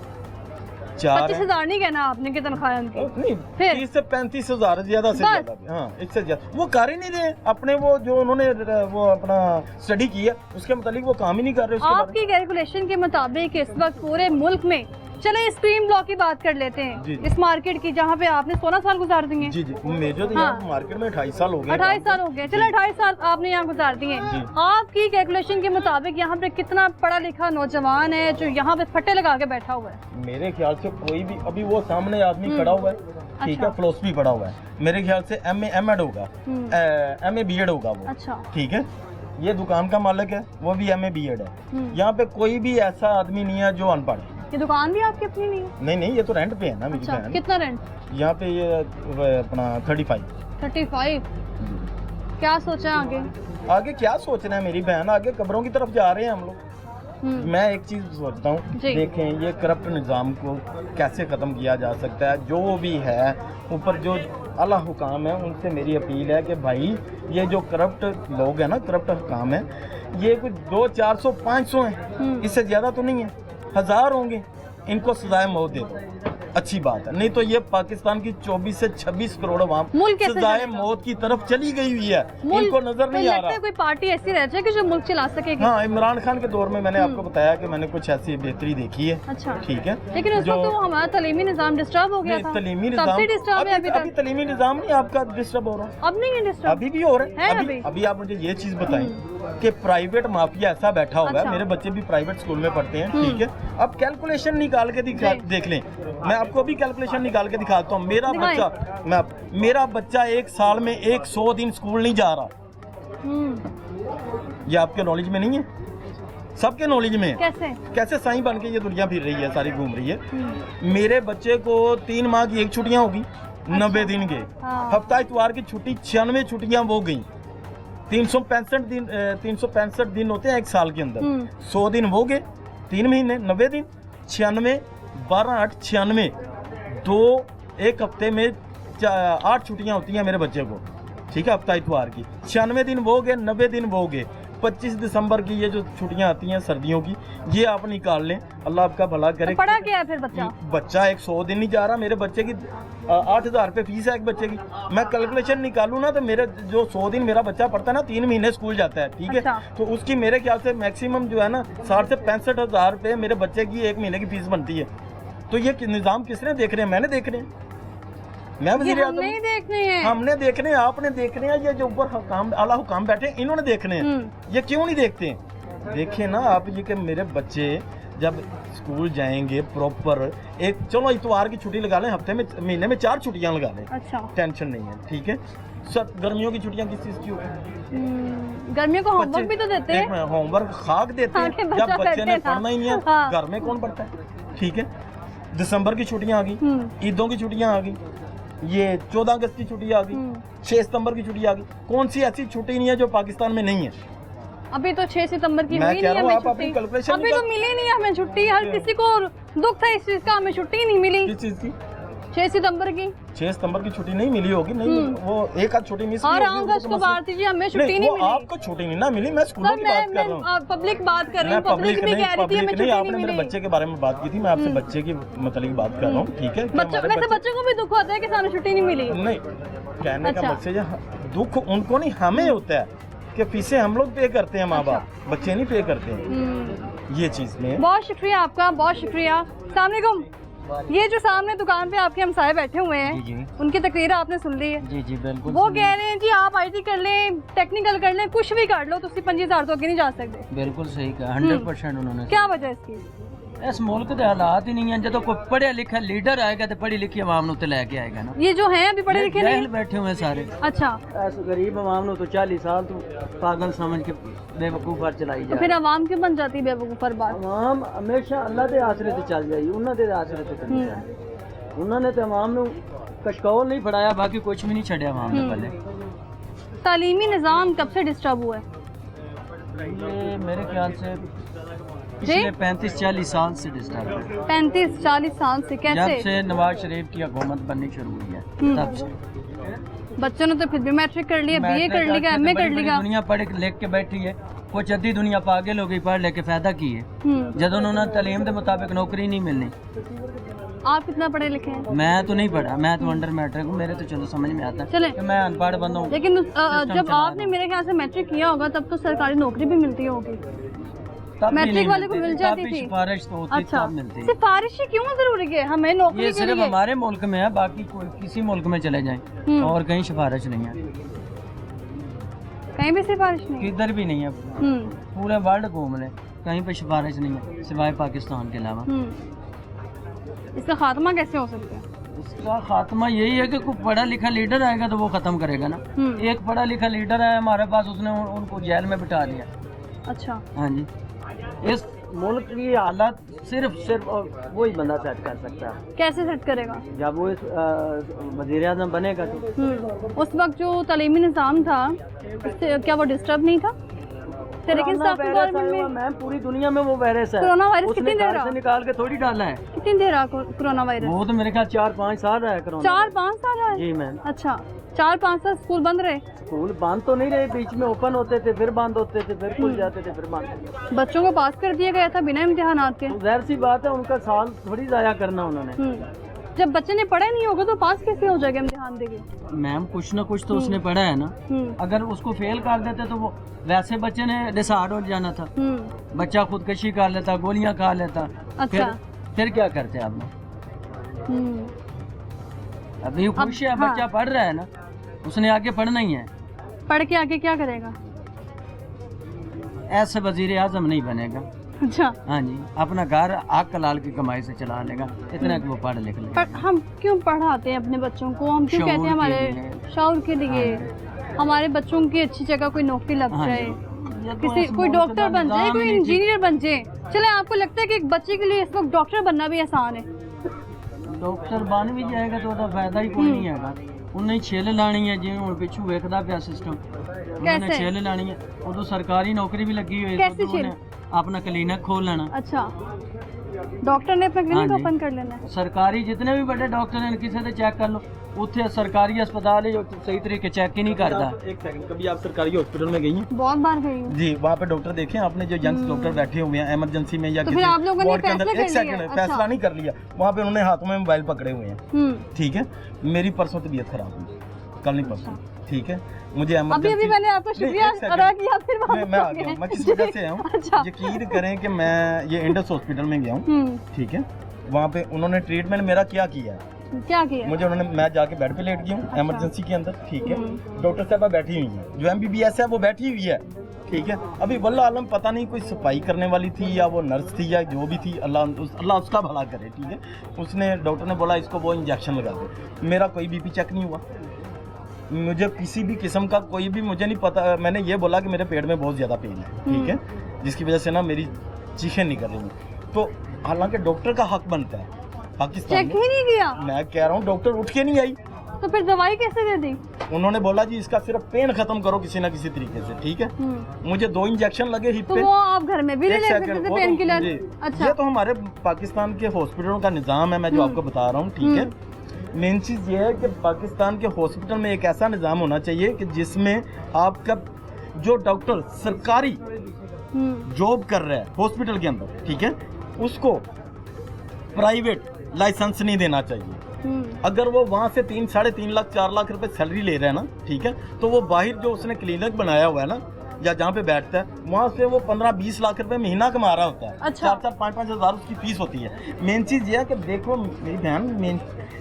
4 25,000 नहीं कहना आपने कि तनख्वाह उनकी? नहीं, फिर? 30 से 35,000 ज्यादा से ज्यादा। हाँ, इससे ज्यादा वो कर ही नहीं रहे अपने, वो जो उन्होंने वो अपना स्टडी किया उसके मुताबिक वो काम ही नहीं कर रहे। उसके आपकी कैलकुलेशन के मुताबिक इस वक्त पूरे मुल्क में, चले स्क्रीन ब्लॉक की बात कर लेते हैं, जी। इस मार्केट की जहाँ पे आपने 16 साल गुजार दिए। जी जी, मेजर तो हाँ। यहाँ मार्केट में 28 साल हो गए। 28 साल हो गए, चलो 28 साल आपने यहाँ गुजार दिए। जी। आपकी कैलकुलेशन के मुताबिक यहाँ पे कितना पढ़ा लिखा नौजवान है जो यहाँ पे फट्टे लगा के बैठा हुआ है? मेरे ख्याल से कोई भी, अभी वो सामने आदमी खड़ा हुआ है, ठीक अच्छा। है, फिलोसफी पढ़ा हुआ है, मेरे ख्याल से MA MEd होगा, MA BEd होगा वो। अच्छा। ठीक है, ये दुकान का मालिक है, वो भी MA BEd है। यहाँ पे कोई भी ऐसा आदमी नहीं है जो अनपढ़ है। ये दुकान भी आपकी अपनी नहीं है? नहीं नहीं, ये तो रेंट पे है ना मेरी अच्छा, बहन। कितना रेंट? यहाँ पे ये अपना 35। 35। क्या सोचा आगे? आगे क्या सोचना है मेरी बहन, आगे कब्रों की तरफ जा रहे हैं हम लोग। मैं एक चीज सोचता हूँ, जी। देखें ये करप्ट निज़ाम को कैसे ख़त्म किया जा सकता है। जो भी है ऊपर जो आला हुकाम है, उनसे मेरी अपील है कि भाई ये जो करप्ट लोग हैं ना, करप्ट हुकाम है, ये कुछ 200, 400, 500 हैं, इससे ज़्यादा तो नहीं है, 1000 होंगे। इनको सजाए मौत दे दो, अच्छी बात है। नहीं तो ये पाकिस्तान की 24 से 26 करोड़ आवाम सजाए मौत की तरफ चली गई हुई है, इनको नजर नहीं आ रहा। कोई पार्टी ऐसी रह जाए कि जो मुल्क चला सकेगी? हाँ, इमरान खान के दौर में मैंने आपको बताया कि मैंने कुछ ऐसी बेहतरी देखी है। अच्छा, ठीक है, लेकिन उस वक्त तो हमारा तलीमी निज़ाम डिस्टर्ब हो गया था। तलीमी तब से डिस्टर्ब है निज़ाम, अभी तलीमी निज़ाम नहीं आपका डिस्टर्ब हो रहा? अब नहीं है डिस्टर्ब, अभी भी हो रहा है। है। अभी आप मुझे ये चीज बताएं कि प्राइवेट माफिया ऐसा बैठा हुआ है, मेरे बच्चे भी प्राइवेट स्कूल में पढ़ते हैं। ठीक है, अब कैलकुलेशन निकाल के देख लें, मैं आपको अभी कैलकुलेशन निकाल के दिखाता हूँ। मेरा बच्चा 1 साल में 100 दिन स्कूल नहीं जा रहा। ये आपके नॉलेज में नहीं है? सबके नॉलेज में है। कैसे साईं बन के ये दुनिया फिर रही है, सारी घूम रही है। मेरे बच्चे को 3 माह की 1 छुट्टियां होगी, 90 दिन के। हफ्ता इतवार की छुट्टी 96 छुट्टियां वो गई। 365 दिन होते हैं 1 साल के अंदर। 100 दिन वो गए, 3 महीने 90 दिन, 96, 12, 8, 96, 1 हफ्ते में 8 छुट्टियां होती हैं मेरे बच्चे को। ठीक है, हफ्ता इतवार की 96 दिन वो गए, 90 दिन वो गए। 25 दिसंबर की ये जो छुट्टियां आती हैं सर्दियों की, ये आप निकाल लें, अल्लाह आपका भला करे। पढ़ा क्या है फिर बच्चा? 100 दिन नहीं जा रहा। मेरे बच्चे की 8,000 रुपये फीस है एक बच्चे की। मैं कैलकुलेशन निकालूँ ना तो मेरे जो 100 दिन मेरा बच्चा पढ़ता है ना, 3 महीने स्कूल जाता है। ठीक है, तो उसकी मेरे ख्याल से मैक्सिमम जो है ना 60 से 65,000 रुपये मेरे बच्चे की 1 महीने की फीस बनती है। तो ये निज़ाम किसने देख रहे हैं? मैंने देख रहे हैं, मैं वज़ीर आज़म हमने देखने हैं, आपने देखने हैं। ये जो ऊपर हुकाम आला हुकाम बैठे हैं, इन्होंने देखने हैं। ये क्यों नहीं देखते हैं? देखें ना आप, ये कि मेरे बच्चे जब स्कूल जाएंगे प्रॉपर, एक चलो इतवार की छुट्टी लगा लें, हफ्ते में महीने में 4 छुट्टियां लगा लें। अच्छा, टेंशन नहीं है। ठीक है, सब गर्मियों की छुट्टियां किस चीज़ की होगी? गर्मियों को होमवर्क भी तो देते हैं। होमवर्क खाक देते हैं, जब बच्चे ने पढ़ना ही नहीं है। घर में कौन पढ़ता है? ठीक है, दिसंबर की छुट्टियां आ गई, ईदों की छुट्टियां आ गई, ये 14 अगस्त की छुट्टी आ गई, 6 सितंबर की छुट्टी आ गई। कौन सी ऐसी छुट्टी नहीं है जो पाकिस्तान में नहीं है? अभी तो 6 सितंबर की मिली नहीं हमें छुट्टी। अभी तो मिली नहीं हमें छुट्टी। हर किसी को दुख था इस चीज का, हमें छुट्टी नहीं मिली। किस चीज की? 6 सितंबर की 6 सितंबर की छुट्टी नहीं मिली होगी, नहीं वो एक आध छुट्टी मिस और अगस्त को भारती जी हमें छुट्टी नहीं मिली। आपको छुट्टी नहीं ना मिली, मैं स्कूलों की बात कर रहा हूँ। पब्लिक बात कर रही हूँ, पब्लिक भी कह रही थी हमें छुट्टी नहीं आपने मेरे बच्चे के बारे में बात की थी, मैं आपसे बच्चे की मतलब बात कर रहा हूँ, ठीक है। बच्चों को भी दुख होता है कि हमें छुट्टी नहीं मिली। नहीं, कहने का मकसद दुख उनको नहीं हमें होता है कि फीसें हम लोग पे करते हैं, माँ बाप, बच्चे नहीं पे करते हैं, ये चीज में। बहुत शुक्रिया आपका, बहुत शुक्रिया। अस्सलाम वालेकुम। ये जो सामने दुकान पे आपके हमसाए बैठे हुए हैं, जी उनकी तकरीर आपने सुन ली है? जी जी बिल्कुल। वो कह रहे हैं जी आप IT कर लें, टेक्निकल कर लें, कुछ भी कर लो, तो 25,000 तो आगे नहीं जा सकते। बिल्कुल सही कहा, 100% उन्होंने। क्या वजह है इसकी? इस मुल्क के हालात ही नहीं है, जो कोई पढ़े लिखा लीडर आएगा तो पढ़ी लिखी आवाम नु लेके आएगा ना। ये जो हैं अभी पढ़े लिखे नहीं बैठे हुए सारे। अच्छा, ऐसे गरीब आवाम नु तो 40 साल तो पागल समझ के बेवकूफ चलाई तो जाए। फिर आवाम क्यों बन जाती है बेवकूफ पर बात? आवाम हमेशा अल्लाह के आसरे ते चल जाई, उन्हां दे आसरे ते चल जाए। उन्होंने तो आवाम नु कशकौल नहीं फड़ाया, बाकी कुछ भी नहीं छड़िया आवाम ने पहले। तालीमी निज़ाम कब से डिस्टर्ब हुआ है? ये मेरे ख्याल से पिछले 35-40 साल से डिस्टर्ब है। 35-40 साल से? जब कैसे? से नवाज शरीफ की हुकूमत बननी शुरू हुई है तब से। बच्चों ने तो फिर भी मैट्रिक कर लिया, BA कर लिया, MA कर लिया। दुनिया पढ़ लिख के बैठी है, कुछ अद्धी दुनिया पागल हो गई, पढ़ लिख के फायदा की है। जब उन्होंने तालीम के मुताबिक नौकरी नहीं मिलनी। आप कितना पढ़े लिखे हैं? मैं तो नहीं पढ़ा, मैं तो अंडर मैट्रिक हूँ, मेरे तो चलो समझ में आता चले है, मैं अनपढ़ बंदा हूँ। लेकिन जब आपने मेरे ख्याल से मैट्रिक किया होगा तब तो सरकारी नौकरी भी मिलती होगी। मैट्रिक वाले को मिल जाती थी, सिफारिश तो होती अच्छा, तब मिलती। सिफारिश क्यों जरूरी है हमें नौकरी ये के सिर्फ लिए? हमारे मुल्क में है, बाकी कोई किसी मुल्क में चले जाएं और कहीं सिफारिश नहीं है, कहीं भी सिफारिश नहीं? किधर भी नहीं है। पूरे वर्ल्ड घूम ले, कहीं पे सिफारिश नहीं है सिवाय पाकिस्तान के अलावा। इसका खात्मा कैसे हो सकता है? इसका खात्मा यही है कि कोई पढ़ा लिखा लीडर आएगा तो वो खत्म करेगा ना। एक पढ़ा लिखा लीडर है हमारे पास, उसने उनको जेल में बिठा दिया। अच्छा, हाँ जी, इस मुल्क की हालत सिर्फ वही बंदा सेट कर सकता है। कैसे सेट करेगा? जब वो वज़ीर आज़म बनेगा तो। उस वक्त जो तालीमी निज़ाम था उससे क्या वो डिस्टर्ब नहीं था? लेकिन गवर्नमेंट में मैम पूरी दुनिया में वो वायरस है। कोरोना वायरस उसने कितनी देर घर से निकाल के थोड़ी डाला है। कितनी देर रहा कोरोना वायरस? वो तो मेरे ख्याल 4-5 साल रहा है कोरोना। 4-5 साल रहा है? जी मैम। अच्छा, 4-5 साल स्कूल बंद रहे? स्कूल बंद तो नहीं रहे, बीच में ओपन होते थे, फिर बंद होते थे, फिर खुल जाते थे, फिर बंद होते थे। बच्चों को पास कर दिया गया था बिना इम्तिहानात के। तो जाहिर सी बात है, उनका साल थोड़ी जाया करना उन्होंने। जब बच्चे ने पढ़ा नहीं होगा तो पास कैसे हो जाएगा इम्तिहान देके? मैम कुछ ना कुछ तो उसने पढ़ा है ना। अगर उसको फेल कर देते तो वो वैसे बच्चे ने डिसाइड हो जाना था। बच्चा खुदकशी कर लेता, गोलियां खा लेता। अच्छा, फिर क्या करते आप लोग? अभी खुश है, बच्चा पढ़ रहा है ना, उसने आगे पढ़ना ही है। पढ़ के आगे क्या करेगा? ऐसे वजीर आजम नहीं बनेगा। अच्छा, हाँ जी, अपना घर आग कलाल की कमाई से चला लेगा, इतना कि वो पढ़ लिख ले। पर हम क्यों पढ़ाते हैं अपने बच्चों को? हम क्यों कहते हैं हमारे शौर के लिए हमारे बच्चों की अच्छी जगह कोई नौकरी लग जाए, किसी कोई डॉक्टर बन जाए, कोई इंजीनियर बन जाए। चले, आपको लगता है कि एक बच्चे के लिए इस वक्त डॉक्टर बनना भी आसान है? डॉक्टर बन भी जाएगा तो ਉਹਦਾ फायदा ही कोई नहीं है। उन्हें छेल लानी है, जिवें हुण पिछू वेखदा पिया सिस्टम, उन्हें छेल लानी है। उदों सरकारी नौकरी भी लगी हुई है, उन्हें अपना क्लिनिक खोल लेना। अच्छा, डॉक्टर ने अपना क्लिनिक ओपन कर लेना है। सरकारी जितने भी बड़े डॉक्टर हैं, किसी से चेक कर लो, उत्थे सरकारी अस्पताल है जो सही तरीके चेक ही नहीं करता। एक सेकंड, कभी आप सरकारी हॉस्पिटल में गई हैं? बहुत बार गई हूँ जी, वहाँ पे डॉक्टर देखे आपने, जो यंग डॉक्टर बैठे हुए हैं इमरजेंसी में या तो किसी फिर आप लोगों ने वार्ड के अंदर। फैसला एक कर लिया? सेकंड, अच्छा। फैसला नहीं कर लिया, वहाँ पे उन्होंने हाथों में मोबाइल पकड़े हुए हैं, ठीक है। मेरी परसों तबीयत खराब हुई, कल नहीं परसों, ठीक है। मुझे अभी मैंने आपको शुक्रिया अदा किया, फिर मैं आ गया हूँ, मैं किस वजह से आया हूँ। अच्छा। यकीन करें कि मैं ये इंडस हॉस्पिटल में गया हूँ, ठीक है। वहाँ पे उन्होंने ट्रीटमेंट मेरा क्या किया है, क्या किया मुझे उन्होंने, मैं जाके बेड पे लेट गया हूँ इमरजेंसी के अंदर, ठीक है। डॉक्टर साहबा बैठी हुई हैं, जो MBBS है वो बैठी हुई है, ठीक है। अभी वल्लाह आलम पता नहीं कोई सफाई करने वाली थी या वो नर्स थी या जो भी थी, अल्लाह उसका भला करे, ठीक है। उसने, डॉक्टर ने बोला इसको वो इंजेक्शन लगा दे। मेरा कोई BP चेक नहीं हुआ, मुझे किसी भी किस्म का कोई भी, मुझे नहीं पता। मैंने ये बोला कि मेरे पेट में बहुत ज़्यादा पेन है, ठीक है, जिसकी वजह से ना मेरी चीखें निकल रही हैं। तो हालांकि डॉक्टर का हक बनता है पाकिस्तान चेक ही नहीं किया। मैं कह रहा हूँ डॉक्टर उठ के नहीं आई, तो फिर दवाई कैसे दे दी? उन्होंने बोला जी इसका सिर्फ पेन खत्म करो किसी ना किसी तरीके से, ठीक है। मुझे 2 इंजेक्शन लगे हिप तो पे। वो आप घर में भी ले सकते थे पेन किलर? अच्छा, ये तो हमारे पाकिस्तान के हॉस्पिटलों का निज़ाम है, मैं जो आपको बता रहा हूँ, ठीक है। मेन चीज़ ये है कि पाकिस्तान के हॉस्पिटल में एक ऐसा निज़ाम होना चाहिए कि जिसमें आपका जो डॉक्टर सरकारी जॉब कर रहा है हॉस्पिटल के अंदर, ठीक है, उसको प्राइवेट लाइसेंस नहीं देना चाहिए। अगर वो वहाँ से 3, साढ़े 3 लाख 4 लाख रुपए सैलरी ले रहा है ना, ठीक है, तो वो बाहर जो उसने क्लिनिक बनाया हुआ है ना, या जहाँ पे बैठता है, वहाँ से वो 15-20 लाख रुपए महीना कमा रहा होता है। अच्छा। 4-4, 5-5 हज़ार उसकी फीस होती है। मेन चीज़ ये है कि देखो मेरी बहन,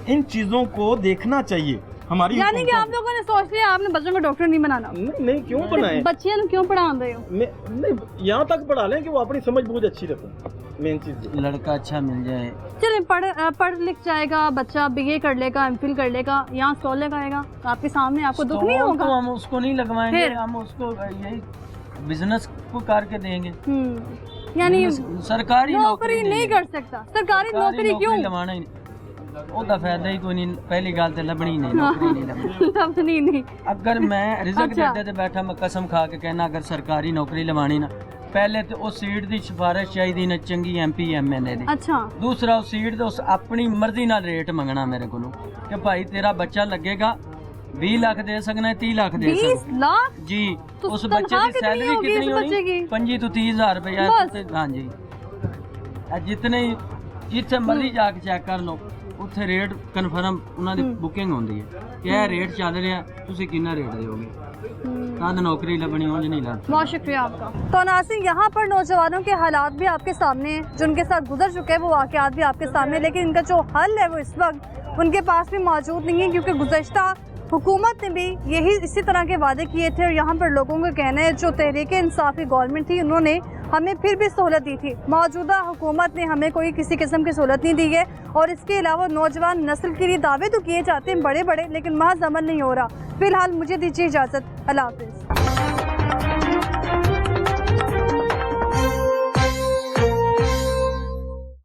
इन चीज़ों को देखना चाहिए हमारी। यानी कि आप लोगों ने सोच लिया आपने बच्चों को डॉक्टर नहीं बनाना। नहीं, क्यों बनाए? बच्चियों को क्यों पढ़ा रहे हो? नहीं, यहाँ तक पढ़ा लें कि वो अपनी समझ बहुत अच्छी रखें। मेन चीज़ लड़का अच्छा मिल जाए। चलिए पढ़ लिख जाएगा बच्चा, BA कर लेगा, MPhil कर लेगा, यहाँ स्टॉल लगाएगा तो आपके सामने आपको दुख नहीं होगा? तो हम उसको नहीं लगवाएंगे, हम उसको यही बिजनेस को करके देंगे। यानी सरकारी नौकरी नहीं कर सकता। सरकारी नौकरी क्यों? लवाना ही ਉਹਦਾ फायदा ही कोई नहीं। पहली गल तो लभनी नहीं, नौकरी नहीं लभनी। लभनी नहीं। अगर मैं रिजक अच्छा। देते बैठा, मैं कसम खा के कहना, अगर सरकारी नौकरी लवानी ना, पहले तो उस सीट की सिफारिश चाहिए ना चंगी MP MLA दी। अच्छा। दूसरा उस सीट दे उस अपनी मर्जी ना रेट मंगना मेरे को कि भाई तेरा बच्चा लगेगा 20 लाख दे सकना है, 30 लाख दे 20 सकना लाख जी। तो उस बच्चे तनख्वाह की कितनी सैलरी होगी कितनी उस बच्चे की? होनी? 25 तो 30 हज़ार रुपया। बस। हाँ जी, जितने जिथे मर्जी जाके चेक कर लो, ਉੱਥੇ ਰੇਟ ਕਨਫਰਮ ਉਹਨਾਂ ਦੀ ਬੁਕਿੰਗ ਹੁੰਦੀ ਹੈ ਕਿ ਇਹ ਰੇਟ ਚੱਲ ਰਿਹਾ, ਤੁਸੀਂ ਕਿੰਨਾ ਰੇਟ ਦਿਓਗੇ, ਤਾਂ ਨੌਕਰੀ ਲੱਭਣੀ ਉਂਝ नहीं लगती। बहुत शुक्रिया आपका। तो नाज़रीन, यहाँ पर नौजवानों के हालात भी आपके सामने हैं, जो उनके साथ गुजर चुके हैं वो वाक़यात भी आपके सामने हैं, लेकिन इनका जो हल है वो इस वक्त उनके पास भी मौजूद नहीं है, क्योंकि गुज़श्ता हुकूमत ने भी इसी तरह के वादे किए थे। और यहाँ पर लोगों का कहना है जो तहरीक इंसाफ की गवर्नमेंट थी उन्होंने हमें फिर भी सहूलत दी थी, मौजूदा हुकूमत ने हमें कोई किसी किस्म की सहूलत नहीं दी है। और इसके अलावा नौजवान नस्ल के लिए दावे तो किए जाते हैं बड़े बड़े, लेकिन महज अमल नहीं हो रहा। फिलहाल मुझे दीजिए इजाज़त, अल्लाह हाफ़िज़।